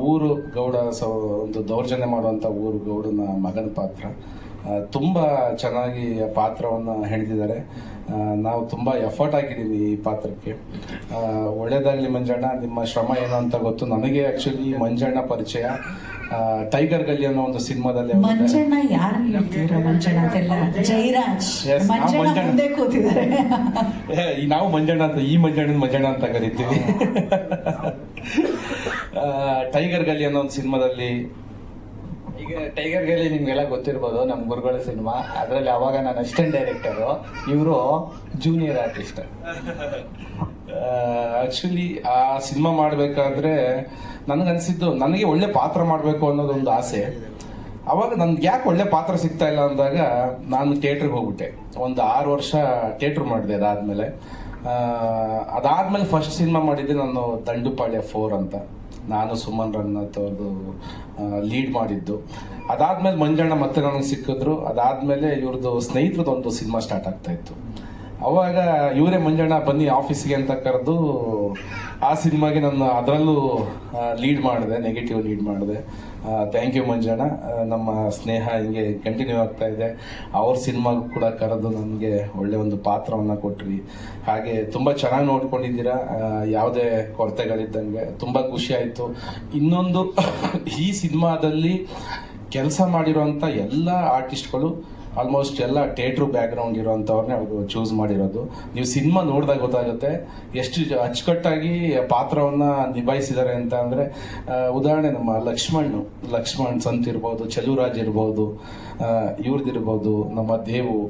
ಊರು ಗೌಡ, ಒಂದು ದೌರ್ಜನ್ಯ ಮಾಡುವಂಥ ಊರು ಗೌಡನ ಮಗನ ಪಾತ್ರ. ತುಂಬ ಚೆನ್ನಾಗಿ ಪಾತ್ರವನ್ನು ಹೆಣೆದಿದ್ದಾರೆ. ನಾವು ತುಂಬ ಎಫರ್ಟ್ ಹಾಕಿದ್ದೀವಿ ಈ ಪಾತ್ರಕ್ಕೆ. ಒಳ್ಳೇದಾಗಲಿ ಮಂಜಣ್ಣ, ನಿಮ್ಮ ಶ್ರಮ ಏನು ಅಂತ ಗೊತ್ತು ನನಗೆ. ಆ್ಯಕ್ಚುಲಿ ಮಂಜಣ್ಣ ಪರಿಚಯ ಟೈಗರ್ ಗಲ್ಲಿ ಅನ್ನೋ ಒಂದು ಸಿನಿಮಾದಲ್ಲಿ. ಮಂಜಣ್ಣ ಯಾರು ಹೇಳ್ತೀರಾ? ಮಂಜಣ್ಣ ಅಂತೆಲ್ಲ ಜೈರಾಜ್ ಮಂಜಣ್ಣ ಮುಂದೆ ಕೂತಿದ್ದಾರೆ. ನಾವು ಮಂಜಣ್ಣ ಅಂತ, ಈ ಮಂಜಣ್ಣ ಅಂತ ಕರಿತೀವಿ. ಟೈಗರ್ ಗಲ್ಲಿ ಅನ್ನೋ ಒಂದು ಸಿನಿಮಾದಲ್ಲಿ. ಈಗ ಟೈಗರ್ ಗಲ್ಲಿ ನಿಮ್ಗೆಲ್ಲ ಗೊತ್ತಿರ್ಬೋದು, ನಮ್ಮ ಗುರುಗಳ ಸಿನಿಮಾ. ಅದರಲ್ಲಿ ಅವಾಗ ನಾನು ಅಸಿಸ್ಟೆಂಟ್ ಡೈರೆಕ್ಟರು, ಇವರು ಜೂನಿಯರ್ ಆರ್ಟಿಸ್ಟ್. ಆ್ಯಕ್ಚುಲಿ ಆ ಸಿನಿಮಾ ಮಾಡಬೇಕಾದ್ರೆ ನನಗನ್ಸಿದ್ದು ನನಗೆ ಒಳ್ಳೆ ಪಾತ್ರ ಮಾಡಬೇಕು ಅನ್ನೋದೊಂದು ಆಸೆ. ಅವಾಗ ನನ್ಗೆ ಯಾಕೆ ಒಳ್ಳೆ ಪಾತ್ರ ಸಿಗ್ತಾ ಇಲ್ಲ ಅಂದಾಗ ನಾನು ಥಿಯೇಟ್ರಿಗೆ ಹೋಗ್ಬಿಟ್ಟೆ. ಒಂದು 6 ವರ್ಷ ಥಿಯೇಟ್ರ್ ಮಾಡಿದೆ. ಅದಾದ್ಮೇಲೆ ಫಸ್ಟ್ ಸಿನಿಮಾ ಮಾಡಿದ್ದೆ ನಾನು ದಂಡುಪಾಳ್ಯ 4 ಅಂತ. ನಾನು ಸುಮನ್ ರಂಗನಾಥ್ ಅವ್ರದ್ದು ಲೀಡ್ ಮಾಡಿದ್ದು. ಅದಾದ್ಮೇಲೆ ಮಂಜಣ್ಣ ಮತ್ತೆ ನನಗೆ ಸಿಕ್ಕಿದ್ರು. ಅದಾದ್ಮೇಲೆ ಇವ್ರದ್ದು ಸ್ನೇಹಿತರದ್ದು ಒಂದು ಸಿನಿಮಾ ಸ್ಟಾರ್ಟ್ ಆಗ್ತಾ ಇತ್ತು. ಅವಾಗ ಇವರೇ ಮಂಜಣ್ಣ ಬನ್ನಿ ಆಫೀಸ್ಗೆ ಅಂತ ಕರೆದು ಆ ಸಿನಿಮಾಗೆ ನಾನು ಅದರಲ್ಲೂ ಲೀಡ್ ಮಾಡಿದೆ, ನೆಗೆಟಿವ್ ಲೀಡ್ ಮಾಡಿದೆ. Thank you Manjanna. ನಮ್ಮ ಸ್ನೇಹ ಹಿಂಗೆ ಕಂಟಿನ್ಯೂ ಆಗ್ತಾ ಇದೆ. ಅವ್ರ ಸಿನಿಮಾಗೂ ಕೂಡ ಕರೆದು ನನಗೆ ಒಳ್ಳೆ ಒಂದು ಪಾತ್ರವನ್ನು ಕೊಟ್ರಿ. ಹಾಗೆ ತುಂಬ ಚೆನ್ನಾಗಿ ನೋಡ್ಕೊಂಡಿದ್ದೀರಾ, ಯಾವುದೇ ಕೊರತೆಗಳಿದ್ದಂಗೆ. ತುಂಬ ಖುಷಿ ಆಯಿತು. ಇನ್ನೊಂದು ಈ ಸಿನಿಮಾದಲ್ಲಿ ಕೆಲಸ ಮಾಡಿರೋಂಥ ಎಲ್ಲ ಆರ್ಟಿಸ್ಟ್ಗಳು ಆಲ್ಮೋಸ್ಟ್ ಎಲ್ಲ ಥಿಯೇಟ್ರ್ ಬ್ಯಾಕ್ಗ್ರೌಂಡ್ ಇರೋವಂಥವ್ರನ್ನೇ ಅವರು ಚೂಸ್ ಮಾಡಿರೋದು. ನೀವು ಸಿನಿಮಾ ನೋಡಿದಾಗ ಗೊತ್ತಾಗುತ್ತೆ ಎಷ್ಟು ಅಚ್ಚುಕಟ್ಟಾಗಿ ಪಾತ್ರವನ್ನು ನಿಭಾಯಿಸಿದ್ದಾರೆ ಅಂತ. ಅಂದರೆ ಉದಾಹರಣೆ ನಮ್ಮ ಲಕ್ಷ್ಮಣ್ ಸಂತ್ ಇರ್ಬೋದು, ಚಲುರಾಜ್ ಇರ್ಬೋದು, ಇವ್ರದ್ದಿರ್ಬೋದು, ನಮ್ಮ ದೇವು.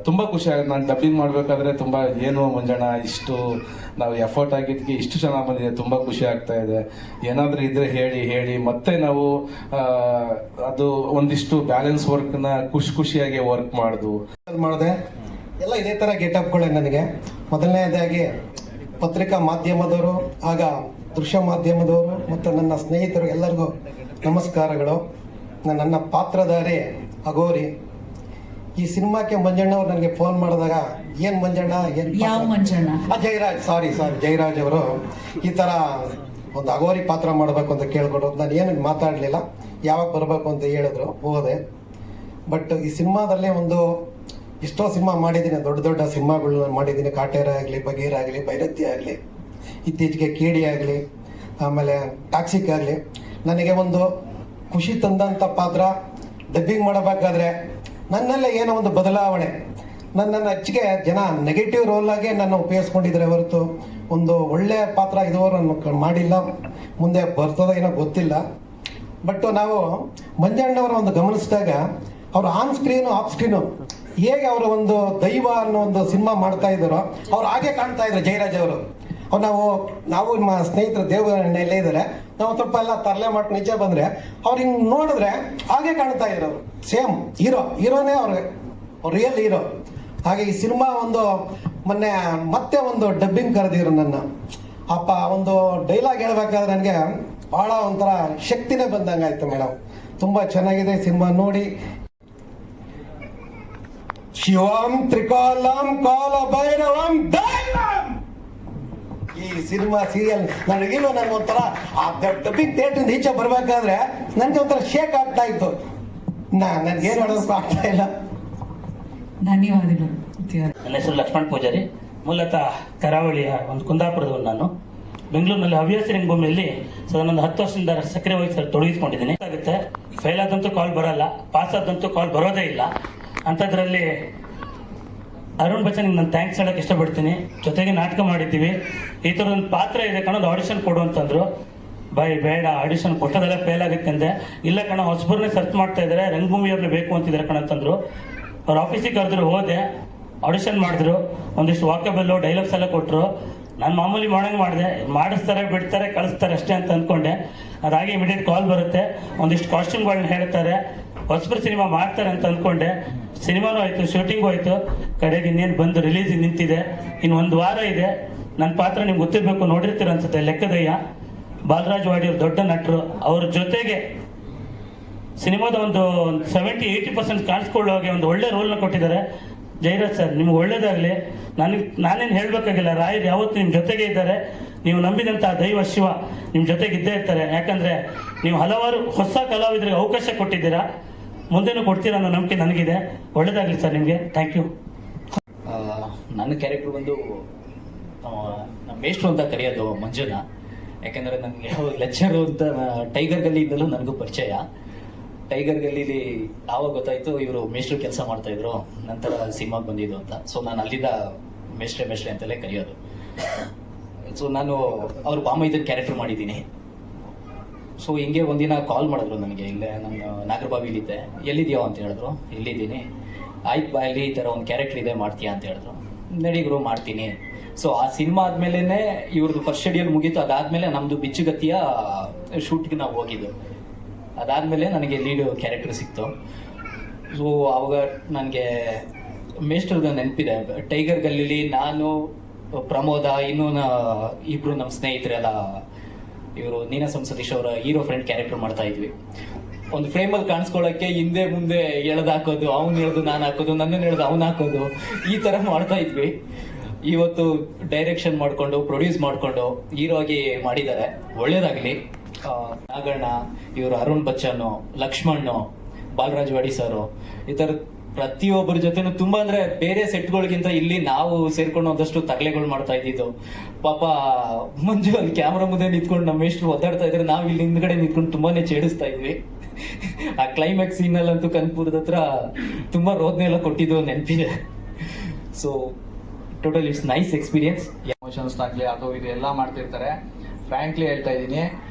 ತುಂಬ ಖುಷಿ ಆಗುತ್ತೆ. ನಾನು ಡಬ್ಬಿಂಗ್ ಮಾಡಬೇಕಾದ್ರೆ ತುಂಬ ಏನು ಮಂಜಣ್ಣ ಇಷ್ಟು ನಾವು ಎಫರ್ಟ್ ಆಗಿದ್ದಕ್ಕೆ ಇಷ್ಟು ಚೆನ್ನಾಗಿ ಬಂದಿದೆ, ತುಂಬ ಖುಷಿ ಆಗ್ತಾ ಇದೆ. ಏನಾದರೂ ಇದ್ರೆ ಹೇಳಿ ಮತ್ತೆ ನಾವು ಅದು ಒಂದಿಷ್ಟು ಬ್ಯಾಲೆನ್ಸ್ ವರ್ಕ್ನ ಖುಷಿಯಾಗಿ ವರ್ಕ್ ಮಾಡಿದೆ. ಎಲ್ಲ ಇದೇ ಥರ ಗೆಟಪ್ಗಳೇ ನನಗೆ. ಮೊದಲನೇದಾಗಿ ಪತ್ರಿಕಾ ಮಾಧ್ಯಮದವರು, ಆಗ ದೃಶ್ಯ ಮಾಧ್ಯಮದವರು ಮತ್ತು ನನ್ನ ಸ್ನೇಹಿತರು ಎಲ್ಲರಿಗೂ ನಮಸ್ಕಾರಗಳು. ನನ್ನ ಪಾತ್ರಧಾರಿ ಅಗೋರಿ. ಈ ಸಿನಿಮಾಕ್ಕೆ ಮಂಜಣ್ಣ ಅವ್ರು ನನಗೆ ಫೋನ್ ಮಾಡಿದಾಗ ಏನ್ ಮಂಜಣ್ಣ, ಯಾವ ಮಂಜಣ್ಣ? ಜಯರಾಜ್, ಸಾರಿ ಜಯರಾಜ್ ಅವರು ಈ ತರ ಒಂದು ಅಗೋರಿ ಪಾತ್ರ ಮಾಡಬೇಕು ಅಂತ ಕೇಳ್ಕೊಟ್ರು. ನಾನು ಏನು ಮಾತಾಡಲಿಲ್ಲ, ಯಾವಾಗ ಬರಬೇಕು ಅಂತ ಹೇಳಿದ್ರು, ಹೋದೆ. ಬಟ್ ಈ ಸಿನಿಮಾದಲ್ಲೇ ಒಂದು ಎಷ್ಟೋ ಸಿನಿಮಾ ಮಾಡಿದ್ದೀನಿ, ದೊಡ್ಡ ಸಿನಿಮಾಗಳನ್ನ ಮಾಡಿದ್ದೀನಿ. ಕಾಟೇರ ಆಗಲಿ, ಬಗೀರ ಆಗಲಿ, ಭೈರತಿ ಆಗಲಿ, ಇತ್ತೀಚೆಗೆ ಕೇಡಿ ಆಗಲಿ, ಆಮೇಲೆ ಟಾಕ್ಸಿಕ್ ಆಗಲಿ. ನನಗೆ ಒಂದು ಖುಷಿ ತಂದಂಥ ಪಾತ್ರ. ಡಬ್ಬಿಂಗ್ ಮಾಡಬೇಕಾದ್ರೆ ನನ್ನಲ್ಲೇ ಏನೋ ಒಂದು ಬದಲಾವಣೆ. ನನ್ನನ್ನು ಹೆಚ್ಚಿಗೆ ಜನ ನೆಗೆಟಿವ್ ರೋಲ್ ಆಗಿ ನನ್ನ ಉಪಯೋಗಿಸ್ಕೊಂಡಿದ್ದಾರೆ ಹೊರತು ಒಂದು ಒಳ್ಳೆ ಪಾತ್ರ ಇದುವರೆಗೂ ಮಾಡಿಲ್ಲ, ಮುಂದೆ ಬರ್ತದೋ ಏನೋ ಗೊತ್ತಿಲ್ಲ. ಬಟ್ ನಾವು ಮಂಜಣ್ಣವರ ಒಂದು ಗಮನಿಸಿದಾಗ ಅವ್ರು ಆನ್ ಸ್ಕ್ರೀನು ಆಫ್ ಸ್ಕ್ರೀನು ಹೇಗೆ ಅವರ ಒಂದು ದೈವ ಅನ್ನೋ ಒಂದು ಸಿನಿಮಾ ಮಾಡ್ತಾ ಇದ್ದಾರೋ ಅವ್ರು ಹಾಗೆ ಕಾಣ್ತಾ ಇದ್ರು ಜಯರಾಜ್ ಅವರು. ನಾವು ನಮ್ಮ ಸ್ನೇಹಿತರು ದೇವರಣ್ಣೆಲ್ಲೇ ಇದ್ದಾರೆ, ನಾವು ಸ್ವಲ್ಪ ಎಲ್ಲ ತರಲೆ ಮಾಡ್ಕೊಂಡು ನಿಜ ಬಂದ್ರೆ ಅವ್ರು ಹಿಂಗೆ ನೋಡಿದ್ರೆ ಹಾಗೆ ಕಾಣ್ತಾ ಇದ್ರು ಅವರು. ಸೇಮ್ ಹೀರೋನೇ ಅವ್ರಿಗೆ ರಿಯಲ್ ಹೀರೋ. ಹಾಗೆ ಈ ಸಿನಿಮಾ ಒಂದು ಮೊನ್ನೆ ಮತ್ತೆ ಒಂದು ಡಬ್ಬಿಂಗ್ ಕರೆದಿದ್ರು ನನ್ನ ಅಪ್ಪ. ಒಂದು ಡೈಲಾಗ್ ಹೇಳ್ಬೇಕಾದ್ರೆ ನನಗೆ ಬಹಳ ಒಂಥರ ಶಕ್ತಿನೇ ಬಂದಂಗಾಯ್ತು ಮೇಡಮ್. ತುಂಬಾ ಚೆನ್ನಾಗಿದೆ ಸಿನಿಮಾ, ನೋಡಿ. ಶಿವಂ ತ್ರಿಕಾಲಂ ಕಾಲ ಭೈರವಂ ದೈವಂ. ಈ ಸಿನಿಮಾ ಸೀರಿಯಲ್ ನನಗೇನು ನನ್ಗೆ ಒಂಥರ ಆ ಡಬ್ಬಿಂಗ್ ಥಿಯೇಟರ್ ಈಚೆ ಬರ್ಬೇಕಾದ್ರೆ ನನ್ಗೆ ಒಂಥರ ಶೇಕ್ ಆಗ್ತಾ ಇತ್ತು. ನನ್ಗೇನು ಹೇಳೋದಕ್ಕೂ ಆಗ್ತಾ ಇಲ್ಲ. ಧನ್ಯವಾದಗಳು. ನನ್ನ ಹೆಸರು ಲಕ್ಷ್ಮಣ್ ಪೂಜಾರಿ, ಮೂಲತಃ ಕರಾವಳಿಯ ಒಂದು ಕುಂದಾಪುರದವನು. ನಾನು ಬೆಂಗಳೂರಿನಲ್ಲಿ ಹವ್ಯಾಸಿ ರಂಗಭೂಮಿಯಲ್ಲಿ ಒಂದು 10 ವರ್ಷದಿಂದ ಸಕ್ರಿಯ ವಹಿಸಿ ತೊಡಗಿಸ್ಕೊಂಡಿದ್ದೀನಿ. ಆಗುತ್ತೆ, ಫೇಲ್ ಆದಂತೂ ಕಾಲ್ ಬರಲ್ಲ, ಪಾಸ್ ಆದಂತೂ ಕಾಲ್ ಬರೋದೇ ಇಲ್ಲ. ಅಂಥದ್ರಲ್ಲಿ ಅರುಣ್ ಬಚ್ಚನ್ಗೆ ನಾನು ಥ್ಯಾಂಕ್ಸ್ ಹೇಳಕ್ಕೆ ಇಷ್ಟಪಡ್ತೀನಿ. ಜೊತೆಗೆ ನಾಟಕ ಮಾಡಿದ್ದೀವಿ, ಈ ಥರ ಒಂದು ಪಾತ್ರ ಇದೆ ಕಣೋ, ಆಡಿಷನ್ ಕೊಡು ಅಂತಂದ್ರು. ಬೇಡ, ಆಡಿಷನ್ ಕೊಟ್ಟದೆಲ್ಲ ಫೇಲ್ ಆಗುತ್ತೆ ಅಂದೆ. ಇಲ್ಲ ಕಣ, ಹೊಸಬರನ್ನೇ ಸರ್ಚ್ ಮಾಡ್ತಾ ಇದ್ದಾರೆ, ರಂಗಭೂಮಿಯವ್ರನ್ನೇ ಬೇಕು ಅಂತಿದ್ದಾರೆ ಕಣ ಅಂತಂದ್ರು. ಅವ್ರ ಆಫೀಸಿಗೆ ಕರೆದ್ರು, ಹೋದೆ, ಆಡಿಷನ್ ಮಾಡಿದ್ರು, ಒಂದಿಷ್ಟು ವಾಕಬಲ್ಲು ಡೈಲಾಗ್ಸ್ ಎಲ್ಲ ಕೊಟ್ಟರು. ನಾನು ಮಾಮೂಲಿ ಮಾಡಂಗೆ ಮಾಡಿದೆ, ಮಾಡಿಸ್ತಾರೆ ಬಿಡ್ತಾರೆ ಕಳಿಸ್ತಾರೆ ಅಷ್ಟೇ ಅಂತ ಅಂದ್ಕೊಂಡೆ. ಅದಾಗಿ ಇಮಿಡಿಯೇಟ್ ಕಾಲ್ ಬರುತ್ತೆ, ಒಂದಿಷ್ಟು ಕಾಸ್ಟ್ಯೂಮ್ಗಳನ್ನ ಹೇಳ್ತಾರೆ, ಹೊಸಬರು ಸಿನಿಮಾ ಮಾಡ್ತಾರೆ ಅಂತ ಅಂದ್ಕೊಂಡೆ. ಸಿನಿಮಾನೂ ಆಯಿತು, ಶೂಟಿಂಗು ಆಯಿತು. ಕಡೆಗೆ ಇನ್ನೇನು ಬಂದು ರಿಲೀಸ್ ನಿಂತಿದೆ, ಇನ್ನು 1 ವಾರ ಇದೆ. ನನ್ನ ಪಾತ್ರ ನಿಮ್ಗೆ ಗೊತ್ತಿರಬೇಕು, ನೋಡಿರ್ತೀರ ಅನ್ಸುತ್ತೆ, ಲೆಕ್ಕದಯ್ಯ. ಬಾಲರಾಜ್ ವಾಡಿಯವ್ರು ದೊಡ್ಡ ನಟರು, ಅವ್ರ ಜೊತೆಗೆ ಸಿನಿಮಾದ ಒಂದು 70-80% ಕಾಣಿಸ್ಕೊಳ್ಳೋ ಹಾಗೆ ಒಂದು ಒಳ್ಳೆ ರೋಲ್ನ ಕೊಟ್ಟಿದ್ದಾರೆ. ಜಯರಾಜ್ ಸರ್, ನಿಮ್ಗೆ ಒಳ್ಳೇದಾಗಲಿ. ನಾನೇನು ಹೇಳಬೇಕಾಗಿಲ್ಲ, ರಾಯರು ಯಾವತ್ತು ನಿಮ್ಮ ಜೊತೆಗೆ ಇದ್ದಾರೆ. ನೀವು ನಂಬಿದಂಥ ದೈವ ಶಿವ ನಿಮ್ಮ ಜೊತೆಗೆ ಇದ್ದೇ ಇರ್ತಾರೆ. ಯಾಕಂದರೆ ನೀವು ಹಲವಾರು ಹೊಸ ಕಲಾವಿದರಿಗೆ ಅವಕಾಶ ಕೊಟ್ಟಿದ್ದೀರಾ, ಮುಂದೆನೂ ಕೊಡ್ತೀರಾ ಅನ್ನೋ ನಂಬಿಕೆ ನನಗಿದೆ. ಒಳ್ಳೇದಾಗಲಿ ಸರ್ ನಿಮಗೆ. Thank you. ನನ್ನ ಕ್ಯಾರೆಕ್ಟರ್ ಬಂದು ನಮ್ಮ ಮೇಷ್ಟ್ರು ಅಂತ ಕರೆಯೋದು ಮಂಜುನ. ಯಾಕೆಂದರೆ ನನಗೆ ಲೆಕ್ಚರು ಅಂತ ಟೈಗರ್ ಗಲ್ಲಿಯಿಂದಲೂ ನನಗೂ ಪರಿಚಯ. ಟೈಗರ್ ಗಲ್ಲಿಲಿ ಆವಾಗ ಗೊತ್ತಾಯಿತು ಇವರು ಮೇಷ್ಟ್ರು ಕೆಲಸ ಮಾಡ್ತಾಯಿದ್ರು, ನಂತರ ಸಿನಿಮಾಗೆ ಬಂದಿದ್ದು ಅಂತ. ಸೊ ನಾನು ಅಲ್ಲಿಂದ ಮೇಷ್ಟ್ರೆ ಅಂತಲೇ ಕರೆಯೋದು. ಸೊ ನಾನು ಅವ್ರ ಬಾಮೈದನ್ ಕ್ಯಾರೆಕ್ಟರ್ ಮಾಡಿದ್ದೀನಿ. ಸೊ ಹಿಂಗೆ ಒಂದಿನ ಕಾಲ್ ಮಾಡಿದ್ರು ನನಗೆ, ಇಲ್ಲೇ ನಾನು ನಾಗರಬಾವಿಲಿದ್ದೆ, ಎಲ್ಲಿದೆಯೋ ಅಂತ ಹೇಳಿದ್ರು. ಎಲ್ಲಿದ್ದೀನಿ, ಆಯ್ತು ಬಾ, ಇಲ್ಲಿ ಈ ಥರ ಒಂದು ಕ್ಯಾರೆಕ್ಟರ್ ಇದೆ, ಮಾಡ್ತೀಯಾ ಅಂತ ಹೇಳಿದ್ರು. ನಡಿಗ್ರು ಮಾಡ್ತೀನಿ. ಸೊ ಆ ಸಿನಿಮಾ ಆದಮೇಲೆ ಇವ್ರದ್ದು ಫಸ್ಟ್ ಶೆಡ್ಯೂಲ್ ಮುಗೀತು. ಅದಾದಮೇಲೆ ನಮ್ಮದು ಬಿಚ್ಚುಗತ್ತಿಯ ಶೂಟ್ಗೆ ನಾವು ಹೋಗಿದ್ದು. ಅದಾದಮೇಲೆ ನನಗೆ ಲೀಡ್ ಕ್ಯಾರೆಕ್ಟರ್ ಸಿಕ್ತು. ಸೊ ಆವಾಗ ನನಗೆ ಮೇಷ್ಟ್ರದ ನೆನಪಿದೆ. ಟೈಗರ್ ಗಲ್ಲಿಲಿ ನಾನು, ಪ್ರಮೋದ, ಇನ್ನೂ ಇಬ್ಬರು ನಮ್ಮ ಸ್ನೇಹಿತರೆಲ್ಲ ಇವರು ನೀನಾಸಂ ಸತೀಶ್ ಅವರ ಹೀರೋ ಫ್ರೆಂಡ್ ಕ್ಯಾರೆಕ್ಟರ್ ಮಾಡ್ತಾ ಇದ್ವಿ. ಒಂದು ಫ್ರೇಮಲ್ಲಿ ಕಾಣಿಸ್ಕೊಳ್ಳೋಕ್ಕೆ ಹಿಂದೆ ಮುಂದೆ ಎಳೆದಾಕೋದು, ಅವ್ನು ಹೇಳ್ದು ನಾನು ಹಾಕೋದು, ನನ್ನನ್ನು ಹೇಳ್ದು ಅವ್ನು ಹಾಕೋದು, ಈ ಥರ ಮಾಡ್ತಾ ಇದ್ವಿ. ಇವತ್ತು ಡೈರೆಕ್ಷನ್ ಮಾಡಿಕೊಂಡು ಪ್ರೊಡ್ಯೂಸ್ ಮಾಡಿಕೊಂಡು ಹೀರೋ ಆಗಿ ಮಾಡಿದ್ದಾರೆ. ಒಳ್ಳೇದಾಗಲಿ. ನಾಗಣ್ಣ, ಇವರು ಅರುಣ್ ಬಚ್ಚನ್ನು, ಲಕ್ಷ್ಮಣ್ಣು, ಬಾಲರಾಜ್ ವಾಡಿ ಸರು, ಈ ಥರ ಪ್ರತಿಯೊಬ್ಬರ ಜೊತೆನೂ ತುಂಬ ಅಂದರೆ ಬೇರೆ ಸೆಟ್ಗಳಿಗಿಂತ ಇಲ್ಲಿ ನಾವು ಸೇರ್ಕೊಂಡು ಒಂದಷ್ಟು ತರಲೆಗಳು ಮಾಡ್ತಾ ಇದ್ದಿದ್ದು. ಪಾಪ ಮಂಜು ಅಲ್ಲಿ ಕ್ಯಾಮ್ರಾ ಮುಂದೆ ನಿಂತ್ಕೊಂಡು ನಮ್ಮ ಎಷ್ಟು ಒದ್ದಾಡ್ತಾ ಇದ್ರೆ, ನಾವು ಇಲ್ಲಿ ಹಿಂದ್ಗಡೆ ನಿಂತ್ಕೊಂಡು ತುಂಬಾನೇ ಚೇಡಿಸ್ತಾ ಇದ್ವಿ. ಆ ಕ್ಲೈಮ್ಯಾಕ್ಸ್ ಸೀನಲ್ಲಂತೂ ಕನ್ಪುರದ ಹತ್ರ ತುಂಬಾ ರೋದನೆ ಎಲ್ಲ ಕೊಟ್ಟಿದ್ದು ನೆನಪಿದೆ. So total it's nice experience. Emotions ಆಗಲಿ ಅದು ಇದು ಎಲ್ಲ ಮಾಡ್ತಿರ್ತಾರೆ. ಫ್ರ್ಯಾಂಕ್ಲಿ ಹೇಳ್ತಾ ಇದ್ದೀನಿ,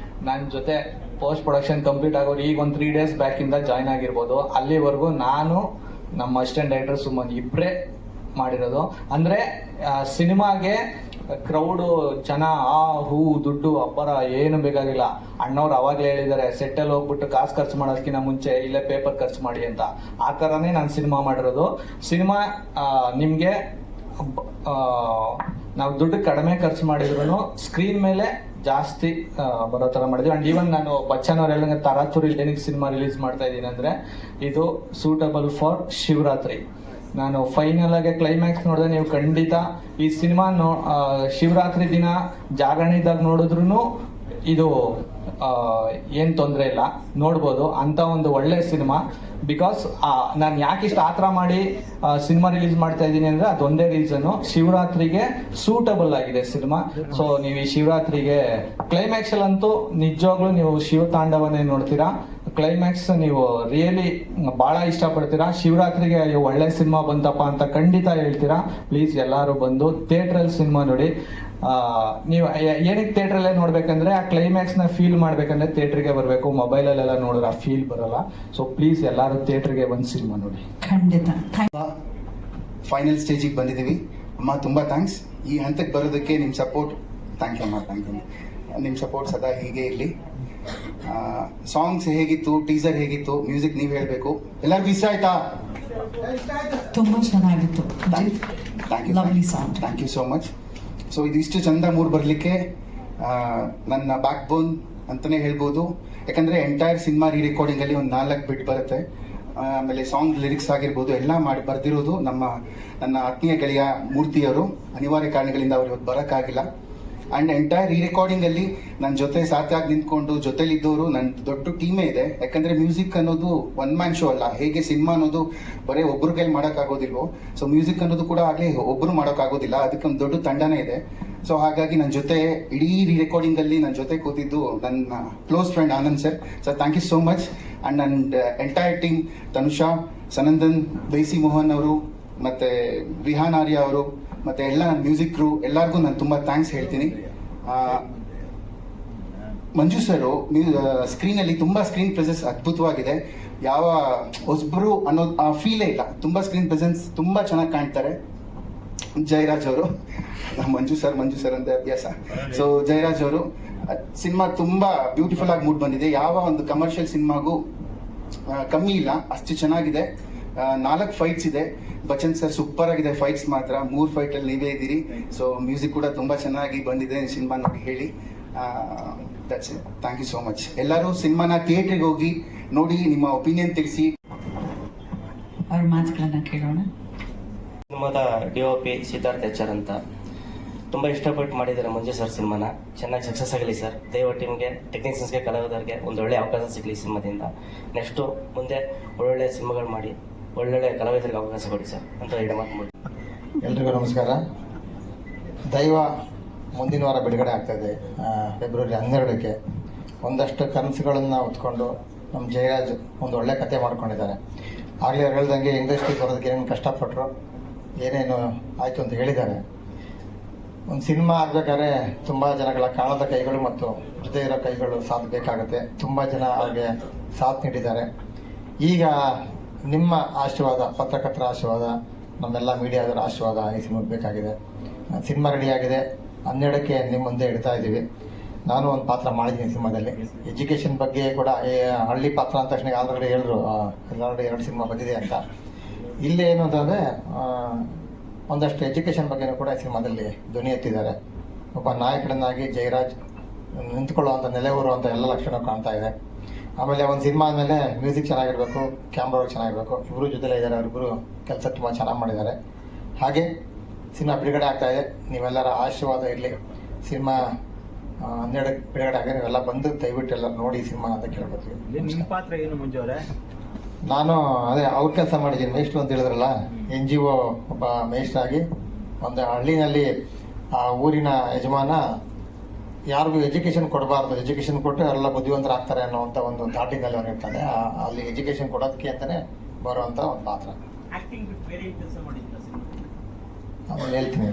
ನನ್ನ ಜೊತೆ ಪೋಸ್ಟ್ ಪ್ರೊಡಕ್ಷನ್ ಕಂಪ್ಲೀಟ್ ಆಗೋರು ಈಗ ಒಂದು 3 days ಬ್ಯಾಕಿಂದ ಜಾಯ್ನ್ ಆಗಿರ್ಬೋದು. ಅಲ್ಲಿವರೆಗೂ ನಾನು, ನಮ್ಮ ಅಸಿಸ್ಟೆಂಟ್ ಡೈರೆಕ್ಟರ್ ಸುಮನ್ ಇಬ್ಬರೇ ಮಾಡಿರೋದು. ಅಂದರೆ ಸಿನಿಮಾಗೆ ಕ್ರೌಡು, ಜನ, ಹೂ, ದುಡ್ಡು, ಅಬ್ಬರ ಏನು ಬೇಕಾಗಿಲ್ಲ. ಅಣ್ಣವ್ರು ಅವಾಗಲೇ ಹೇಳಿದ್ದಾರೆ, ಸೆಟ್ಟಲ್ಲಿ ಹೋಗ್ಬಿಟ್ಟು ಕಾಸು ಖರ್ಚು ಮಾಡೋದಕ್ಕಿಂತ ಮುಂಚೆ ಇಲ್ಲೇ ಪೇಪರ್ ಖರ್ಚು ಮಾಡಿ ಅಂತ. ಆ ಥರನೇ ನಾನು ಸಿನಿಮಾ ಮಾಡಿರೋದು. ಸಿನಿಮಾ ನಿಮಗೆ ನಾವು ದುಡ್ಡು ಕಡಿಮೆ ಖರ್ಚು ಮಾಡಿದ್ರು ಸ್ಕ್ರೀನ್ ಮೇಲೆ ಜಾಸ್ತಿ ಬರೋ ಥರ ಮಾಡಿದ್ವಿ. ಆ್ಯಂಡ್ ಈವನ್ ನಾನು ಬಚ್ಚನ್ ಅವ್ರು ಹೇಳಿದಂಗೆ ತರಾತುರಿ ಏನಕ್ಕೆ ಸಿನಿಮಾ ರಿಲೀಸ್ ಮಾಡ್ತಾ ಇದ್ದೀನಿ ಅಂದರೆ, ಇದು ಸೂಟಬಲ್ ಫಾರ್ ಶಿವರಾತ್ರಿ. ನಾನು ಫೈನಲ್ ಆಗಿ ಕ್ಲೈಮ್ಯಾಕ್ಸ್ ನೋಡಿದೆ, ನೀವು ಖಂಡಿತ ಈ ಸಿನಿಮಾ ಶಿವರಾತ್ರಿ ದಿನ ಜಾಗರಣೆ ಇದ್ದಾಗ ನೋಡಿದ್ರು ಇದು ಏನು ತೊಂದರೆ ಇಲ್ಲ, ನೋಡ್ಬೋದು. ಅಂಥ ಒಂದು ಒಳ್ಳೆ ಸಿನಿಮಾ. ಬಿಕಾಸ್ ನಾನು ಯಾಕಿಷ್ಟು ಆ ಥರ ಮಾಡಿ ಸಿನಿಮಾ ರಿಲೀಸ್ ಮಾಡ್ತಾ ಇದ್ದೀನಿ ಅಂದರೆ ಅದೊಂದೇ ರೀಸನ್ನು, ಶಿವರಾತ್ರಿಗೆ ಸೂಟಬಲ್ ಆಗಿದೆ ಸಿನಿಮಾ. ಸೊ ನೀವು ಈ ಶಿವರಾತ್ರಿಗೆ ಕ್ಲೈಮ್ಯಾಕ್ಸಲ್ಲಂತೂ ನಿಜವಾಗ್ಲೂ ನೀವು ಶಿವತಾಂಡವನ್ನೇ ನೋಡ್ತೀರಾ. ಕ್ಲೈಮ್ಯಾಕ್ಸ್ ನೀವು ರಿಯಲಿ ಭಾಳ ಇಷ್ಟಪಡ್ತೀರಾ. ಶಿವರಾತ್ರಿಗೆ ಅಯ್ಯೋ ಒಳ್ಳೆ ಸಿನಿಮಾ ಬಂತಪ್ಪ ಅಂತ ಖಂಡಿತ ಹೇಳ್ತೀರಾ. ಪ್ಲೀಸ್ ಎಲ್ಲರೂ ಬಂದು ಥಿಯೇಟ್ರಲ್ಲಿ ಸಿನಿಮಾ ನೋಡಿ. ನೀವು ಏನಕ್ಕೆ ಥಿಯೇಟ್ರಲ್ಲೇ ನೋಡ್ಬೇಕಂದ್ರೆ ಆ ಕ್ಲೈಮ್ಯಾಕ್ಸ್ನ ಫೀಲ್ ಮಾಡ್ಬೇಕಂದ್ರೆ ಥಿಯೇಟ್ರಿಗೆ ಬರಬೇಕು. ಮೊಬೈಲಲ್ಲೆಲ್ಲ ನೋಡಿದ್ರೆ ಆ ಫೀಲ್ ಬರಲ್ಲ. ಸೊ ಪ್ಲೀಸ್ ಎಲ್ಲರೂ ಥಿಯೇಟ್ರಿಗೆ ಬಂದು ಸಿನಿಮಾ ನೋಡಿ. ಖಂಡಿತ. ಫೈನಲ್ ಸ್ಟೇಜಿಗೆ ಬಂದಿದ್ದೀವಿ ಅಮ್ಮ. ತುಂಬ ಥ್ಯಾಂಕ್ಸ್. ಈ ಹಂತಕ್ಕೆ ಬರೋದಕ್ಕೆ ನಿಮ್ಮ ಸಪೋರ್ಟ್. ಥ್ಯಾಂಕ್ ಯು ಅಮ್ಮ, ಥ್ಯಾಂಕ್ ಯು. ನಿಮ್ಮ ಸಪೋರ್ಟ್ ಸದಾ ಹೀಗೆ ಇರಲಿ. ಸಾಂಗ್ಸ್ ಹೇಗಿತ್ತು, ಟೀಸರ್ ಹೇಗಿತ್ತು, ಮ್ಯೂಸಿಕ್ ನೀವು ಹೇಳಬೇಕು. ಎಲ್ಲರಿಗೂ ಇಷ್ಟ ಆಯ್ತಾ? ತುಂಬಾ ಚೆನ್ನಾಗಿತ್ತು. Thank you, lovely song. Thank you so much. So ಇದಿಷ್ಟು ಚಂದ ಮೂಡ್ ಬರಲಿಕ್ಕೆ ನನ್ನ ಬ್ಯಾಕ್ ಬೋನ್ ಅಂತಲೇ ಹೇಳ್ಬೋದು. ಯಾಕಂದರೆ ಎಂಟೈರ್ ಸಿನಿಮಾ ರೀ ರೆಕಾರ್ಡಿಂಗಲ್ಲಿ ಒಂದು 4 ಬಿಟ್ ಬರುತ್ತೆ. ಆಮೇಲೆ ಸಾಂಗ್ ಲಿರಿಕ್ಸ್ ಆಗಿರ್ಬೋದು ಎಲ್ಲ ಮಾಡಿ ಬರೆದಿರೋದು ನನ್ನ ಆತ್ಮೀಯ ಗೆಳೆಯ ಮೂರ್ತಿಯವರು. ಅನಿವಾರ್ಯ ಕಾರಣಗಳಿಂದ ಅವ್ರು ಇವತ್ತು ಬರೋಕ್ಕಾಗಿಲ್ಲ. ಆ್ಯಂಡ್ ಎಂಟೈರ್ ರೀ ರೆಕಾರ್ಡಿಂಗಲ್ಲಿ ನನ್ನ ಜೊತೆ ಸಾಥಿಯಾಗಿ ನಿಂತ್ಕೊಂಡು ಜೊತೆಲಿದ್ದವರು ನನ್ನ ದೊಡ್ಡ ಟೀಮೇ ಇದೆ. ಯಾಕಂದರೆ ಮ್ಯೂಸಿಕ್ ಅನ್ನೋದು ಒನ್ ಮ್ಯಾನ್ ಶೋ ಅಲ್ಲ. ಹೇಗೆ ಸಿನಿಮಾ ಅನ್ನೋದು ಬರೀ ಒಬ್ಬರು ಕೈಲಿ ಮಾಡೋಕ್ಕಾಗೋದಿಲ್ವೋ, ಸೊ ಮ್ಯೂಸಿಕ್ ಅನ್ನೋದು ಕೂಡ ಆಗಲೇ ಒಬ್ಬರು ಮಾಡೋಕ್ಕಾಗೋದಿಲ್ಲ. ಅದಕ್ಕೆ ಒಂದು ದೊಡ್ಡ ತಂಡನೇ ಇದೆ. ಸೊ ಹಾಗಾಗಿ ನನ್ನ ಜೊತೆ ಇಡೀ ರೀ ರೆಕಾರ್ಡಿಂಗಲ್ಲಿ ನನ್ನ ಜೊತೆ ಕೂತಿದ್ದು ನನ್ನ close friend Anand sir. Sir thank you so much. And ನನ್ನ ಎಂಟೈರ್ ಟೀಮ್, ತನುಷಾ, ಸನಂದನ್, ಬೈಸಿ ಮೋಹನ್ ಅವರು, ಮತ್ತು ವಿಹಾನ್ ಆರ್ಯ ಅವರು, ಮತ್ತು ಎಲ್ಲ ನನ್ನ ಮ್ಯೂಸಿಕ್ ಕ್ರೂ ಎಲ್ಲರಿಗೂ ನಾನು ತುಂಬ ಥ್ಯಾಂಕ್ಸ್ ಹೇಳ್ತೀನಿ. ಮಂಜು ಸರು ಸ್ಕ್ರೀನಲ್ಲಿ ತುಂಬ ಸ್ಕ್ರೀನ್ ಪ್ರೆಸೆನ್ಸ್ ಅದ್ಭುತವಾಗಿದೆ. ಯಾವ ಹೊಸಬರು ಅನ್ನೋದು ಆ ಫೀಲೇ ಇಲ್ಲ. ತುಂಬ ಸ್ಕ್ರೀನ್ ಪ್ರೆಸೆನ್ಸ್ ತುಂಬ ಚೆನ್ನಾಗಿ ಕಾಣ್ತಾರೆ. ಜಯರಾಜ್ ಅವರು, ಮಂಜು ಸರ್ ಅಂತ ಅಭ್ಯಾಸ. ಸೊ ಜಯರಾಜ್ ಅವರು, ಸಿನಿಮಾ ತುಂಬ ಬ್ಯೂಟಿಫುಲ್ ಆಗಿ ಮೂಡ್ ಬಂದಿದೆ. ಯಾವ ಒಂದು ಕಮರ್ಷಿಯಲ್ ಸಿನಿಮಾಗೂ ಕಮ್ಮಿ ಇಲ್ಲ, ಅಷ್ಟು ಚೆನ್ನಾಗಿದೆ. 4 ಫೈಟ್ಸ್ ಇದೆ. ಬಚ್ಚನ್ ಸರ್ ಸೂಪರ್ ಆಗಿದೆ ಫೈಟ್ಸ್ ಮಾತ್ರ. 3 ಫೈಟಲ್ಲಿ ನೀವೇ ಇದ್ದೀರಿ. ಸೊ ಮ್ಯೂಸಿಕ್ ಕೂಡ ತುಂಬ ಚೆನ್ನಾಗಿ ಬಂದಿದೆ. ಸಿನಿಮಾ ನೋಡಿ ಹೇಳಿ. That's it. Thank you so much. ಎಲ್ಲರೂ ಸಿನಿಮಾನ ಥಿಯೇಟ್ರಿಗೆ ಹೋಗಿ ನೋಡಿ, ನಿಮ್ಮ ಒಪಿನಿಯನ್ ತಿಳಿಸಿ. ಅವ್ರ ಮಾತುಗಳನ್ನ ಕೇಳೋಣ. ಸಿನಿಮಾದ DOP ಸಿದ್ಧಾರ್ಥ HR ಅಂತ ತುಂಬ ಇಷ್ಟಪಟ್ಟು ಮಾಡಿದ್ದಾರೆ ಮಂಜು ಸರ್ ಸಿನಿಮಾನ. ಚೆನ್ನಾಗಿ ಸಕ್ಸಸ್ ಆಗಲಿ ಸರ್. ದಯವಿಟ್ಟು ಟೀಮ್ಗೆ, ಟೆಕ್ನಿಷಿಯನ್ಸ್ಗೆ, ಕಲಾವಿದರಿಗೆ ಒಂದು ಒಳ್ಳೆ ಅವಕಾಶ ಸಿಗಲಿ ಸಿನಿಮಾದಿಂದ. ನೆಕ್ಸ್ಟು ಮುಂದೆ ಒಳ್ಳೊಳ್ಳೆ ಸಿನಿಮಾಗಳು ಮಾಡಿ ಒಳ್ಳೊಳ್ಳೆ ಕಲಾವಿದರಿಗೆ ಅವಕಾಶ ಕೊಡಿ ಸರ್ ಅಂತ ಎರಡು ಮಾತು ಮಾಡಿ. ಎಲ್ರಿಗೂ ನಮಸ್ಕಾರ. ದೈವ ಮುಂದಿನ ವಾರ ಬಿಡುಗಡೆ ಆಗ್ತಾಯಿದೆ, ಫೆಬ್ರವರಿ 12ಕ್ಕೆ. ಒಂದಷ್ಟು ಕನಸುಗಳನ್ನು ಹೊತ್ಕೊಂಡು ನಮ್ಮ ಜಯರಾಜ್ ಒಂದು ಒಳ್ಳೆ ಕತೆ ಮಾಡ್ಕೊಂಡಿದ್ದಾರೆ. ಆಗಲೇ ಅವ್ರು ಹೇಳ್ದಂಗೆ ಇಂಡಸ್ಟ್ರಿಗೆ ಬರೋದಕ್ಕೆ ಏನೇನು ಕಷ್ಟಪಟ್ಟರು, ಏನೇನು ಆಯಿತು ಅಂತ ಹೇಳಿದ್ದಾರೆ. ಒಂದು ಸಿನಿಮಾ ಆಗಬೇಕಾದ್ರೆ ತುಂಬ ಜನಗಳ ಕಾಣದ ಕೈಗಳು ಮತ್ತು ಜೊತೆ ಇರೋ ಕೈಗಳು ಸಾಥ್ ಬೇಕಾಗುತ್ತೆ. ತುಂಬ ಜನ ಅವ್ರಿಗೆ ಸಾಥ್ ನೀಡಿದ್ದಾರೆ. ಈಗ ನಿಮ್ಮ ಆಶೀರ್ವಾದ, ಪತ್ರಕರ್ತರ ಆಶೀರ್ವಾದ, ನಮ್ಮೆಲ್ಲ ಮೀಡಿಯಾದವರ ಆಶೀರ್ವಾದ ಈ ಸಿನಿಮಾಗೆ ಬೇಕಾಗಿದೆ. ಸಿನಿಮಾ ರೆಡಿಯಾಗಿದೆ. 12ಕ್ಕೆ ನಿಮ್ಮ ಮುಂದೆ ಇಡ್ತಾ ಇದ್ದೀವಿ. ನಾನು ಒಂದು ಪಾತ್ರ ಮಾಡಿದ್ದೀನಿ ಸಿನಿಮಾದಲ್ಲಿ. ಎಜುಕೇಷನ್ ಬಗ್ಗೆ ಕೂಡ ಹಳ್ಳಿ ಪಾತ್ರ ಅಂದ ತಕ್ಷಣ ಆಲ್ರೆಡಿ ಹೇಳಿದ್ರು ಆಲ್ರೆಡಿ 2 ಸಿನಿಮಾ ಬಂದಿದೆ ಅಂತ. ಇಲ್ಲಿ ಏನು ಅಂತಂದರೆ ಒಂದಷ್ಟು ಎಜುಕೇಷನ್ ಬಗ್ಗೆನೂ ಕೂಡ ಈ ಸಿನಿಮಾದಲ್ಲಿ ಧ್ವನಿ ಎತ್ತಿದ್ದಾರೆ. ಒಬ್ಬ ನಾಯಕರನ್ನಾಗಿ ಜಯರಾಜ್ ನಿಂತ್ಕೊಳ್ಳುವಂಥ ನೆಲೆಯೂರು ಅಂತ ಎಲ್ಲ ಲಕ್ಷಣ ಕಾಣ್ತಾ ಇದೆ. ಆಮೇಲೆ ಒಂದು ಸಿನಿಮಾ ಆದಮೇಲೆ ಮ್ಯೂಸಿಕ್ ಚೆನ್ನಾಗಿರಬೇಕು, ಕ್ಯಾಮ್ರಾ ಚೆನ್ನಾಗಿರಬೇಕು. ಇಬ್ಬರು ಜೊತೆಲೇ ಇದ್ದಾರೆ. ಅವರಿಬ್ಬರು ಕೆಲಸ ತುಂಬ ಚೆನ್ನಾಗಿ ಮಾಡಿದ್ದಾರೆ. ಹಾಗೆ ಸಿನಿಮಾ ಬಿಡುಗಡೆ ಆಗ್ತಾಯಿದೆ. ನೀವೆಲ್ಲರ ಆಶೀರ್ವಾದ ಇರಲಿ. ಸಿನಿಮಾ 12ಕ್ಕೆ ಬಿಡುಗಡೆ ಆಗಿದೆ. ನೀವೆಲ್ಲ ಬಂದು ದಯವಿಟ್ಟು ಎಲ್ಲ ನೋಡಿ ಸಿನಿಮಾ ಅಂತ ಕೇಳ್ಕೊತೀವಿ. ನಿಮ್ಮ ಪಾತ್ರ ಏನು ಮಂಜು ಅವರೇ? ನಾನು ಅದೇ ಅವ್ರ ಕೆಲಸ ಮಾಡಿದ್ದೀನಿ. ಮೇಷ್ಟ್ರು ಅಂತ ಹೇಳಿದ್ರಲ್ಲ, NGO ಒಬ್ಬ ಮೇಷ್ಟ್ರಾಗಿ ಒಂದು ಹಳ್ಳಿನಲ್ಲಿ ಆ ಊರಿನ ಯಜಮಾನ ಯಾರಿಗೂ ಎಜುಕೇಷನ್ ಕೊಡಬಾರ್ದು, ಎಜುಕೇಷನ್ ಕೊಟ್ಟು ಎಲ್ಲ ಬುದ್ಧಿವಂತರಾಗ್ತಾರೆ ಅನ್ನೋವಂಥ ಒಂದು ಥಾಟಿನಲ್ಲಿ ಅವನು ಇರ್ತಾನೆ. ಅಲ್ಲಿ ಎಜುಕೇಷನ್ ಕೊಡೋದಕ್ಕೆ ಅಂತಲೇ ಬರುವಂಥ ಒಂದು ಪಾತ್ರ. ಅದನ್ನು ಹೇಳ್ತೀನಿ.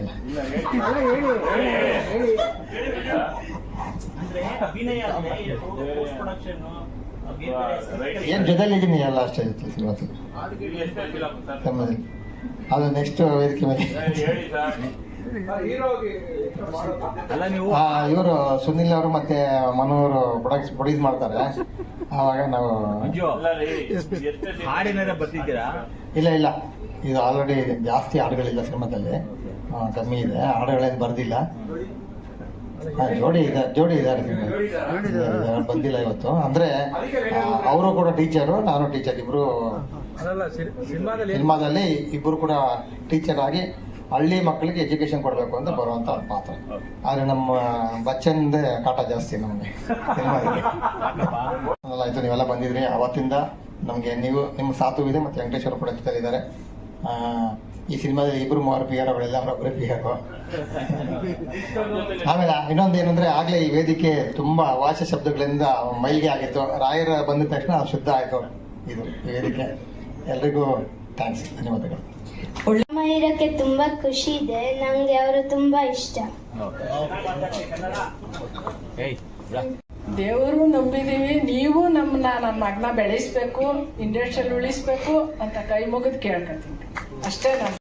ಏನು ಜೊತೆಲಿದ್ದೀನಿ ಎಲ್ಲ ಅಷ್ಟೇ ಜೊತೆ ಸಿನಿಮಾದಲ್ಲಿ. ಅದು ನೆಕ್ಸ್ಟ್ ವೇದಿಕೆ ಮೇಲೆ ಇವರು ಸುನಿಲ್ ಅವರು ಮತ್ತೆ ಮನೋರು ಪ್ರೊಡ್ಯೂಸ್ ಮಾಡ್ತಾರೆ. ಆವಾಗ ನಾವು ಇಲ್ಲ ಇದು ಆಲ್ರೆಡಿ ಜಾಸ್ತಿ ಹಾಡುಗಳಿಲ್ಲ ಸಿನಿಮಾದಲ್ಲಿ, ಕಮ್ಮಿ ಇದೆ. ಹಾಡುಗಳೇನು ಬರ್ದಿಲ್ಲ. ಜೋಡಿ ಇದ್ದಾರೆ ಬಂದಿಲ್ಲ ಇವತ್ತು. ಅಂದ್ರೆ ಅವರು ಕೂಡ ಟೀಚರು, ನಾನು ಟೀಚರ್. ಇಬ್ರು ಸಿನಿಮಾದಲ್ಲಿ ಇಬ್ಬರು ಕೂಡ ಟೀಚರ್ ಆಗಿ ಹಳ್ಳಿ ಮಕ್ಕಳಿಗೆ ಎಜುಕೇಶನ್ ಕೊಡಬೇಕು ಅಂತ ಬರುವಂತ ಒಂದು ಪಾತ್ರ. ಆದ್ರೆ ನಮ್ಮ ಬಚ್ಚನ್ದೇ ಕಾಟ ಜಾಸ್ತಿ ನಮಗೆ ಸಿನಿಮಾದಲ್ಲಿ. ಆಯ್ತು, ನೀವೆಲ್ಲ ಬಂದಿದ್ರಿ. ಅವತ್ತಿಂದ ನಮಗೆ ನಿಮ್ಮ ಸಾಥು ಇದೆ. ಮತ್ತೆ ವೆಂಕಟೇಶ್ವರ ಕೂಡ ಜೊತೆಲಿದ್ದಾರೆ. ಈ ಸಿನಿಮಾದಲ್ಲಿ 2-3 ಪಿ ಆರ್ಗಳೆಲ್ಲ ಅವರೊಬ್ಬರೇ ಪಿ ಆರ್. ಆಮೇಲೆ ಇನ್ನೊಂದು ಏನಂದ್ರೆ ಆಗಲೇ ಈ ವೇದಿಕೆ ತುಂಬ ವಾಚ್ಯ ಶಬ್ದಗಳಿಂದ ಮೈಲಿಗೆ ಆಗಿತ್ತು. ರಾಯರ ಬಂದ ತಕ್ಷಣ ಶುದ್ಧ ಆಯಿತು ಇದು ಈ ವೇದಿಕೆ. ಎಲ್ರಿಗೂ ಥ್ಯಾಂಕ್ಸ್, ಧನ್ಯವಾದಗಳು. ಇರೋಕ್ಕೆ ತುಂಬಾ ಖುಷಿ ಇದೆ. ನಂಗೆ ಅವರು ತುಂಬಾ ಇಷ್ಟ. ದೇವರು ನಂಬಿದೀವಿ, ನೀವು ನನ್ನ ಮಗನ ಬೆಳೆಸ್ಬೇಕು, ಇಂಡಸ್ಟ್ರಿಯಲ್ಲಿ ಉಳಿಸ್ಬೇಕು ಅಂತ ಕೈ ಮುಗಿದು ಕೇಳ್ಕೊತೀನಿ ಅಷ್ಟೇ. ನಾನು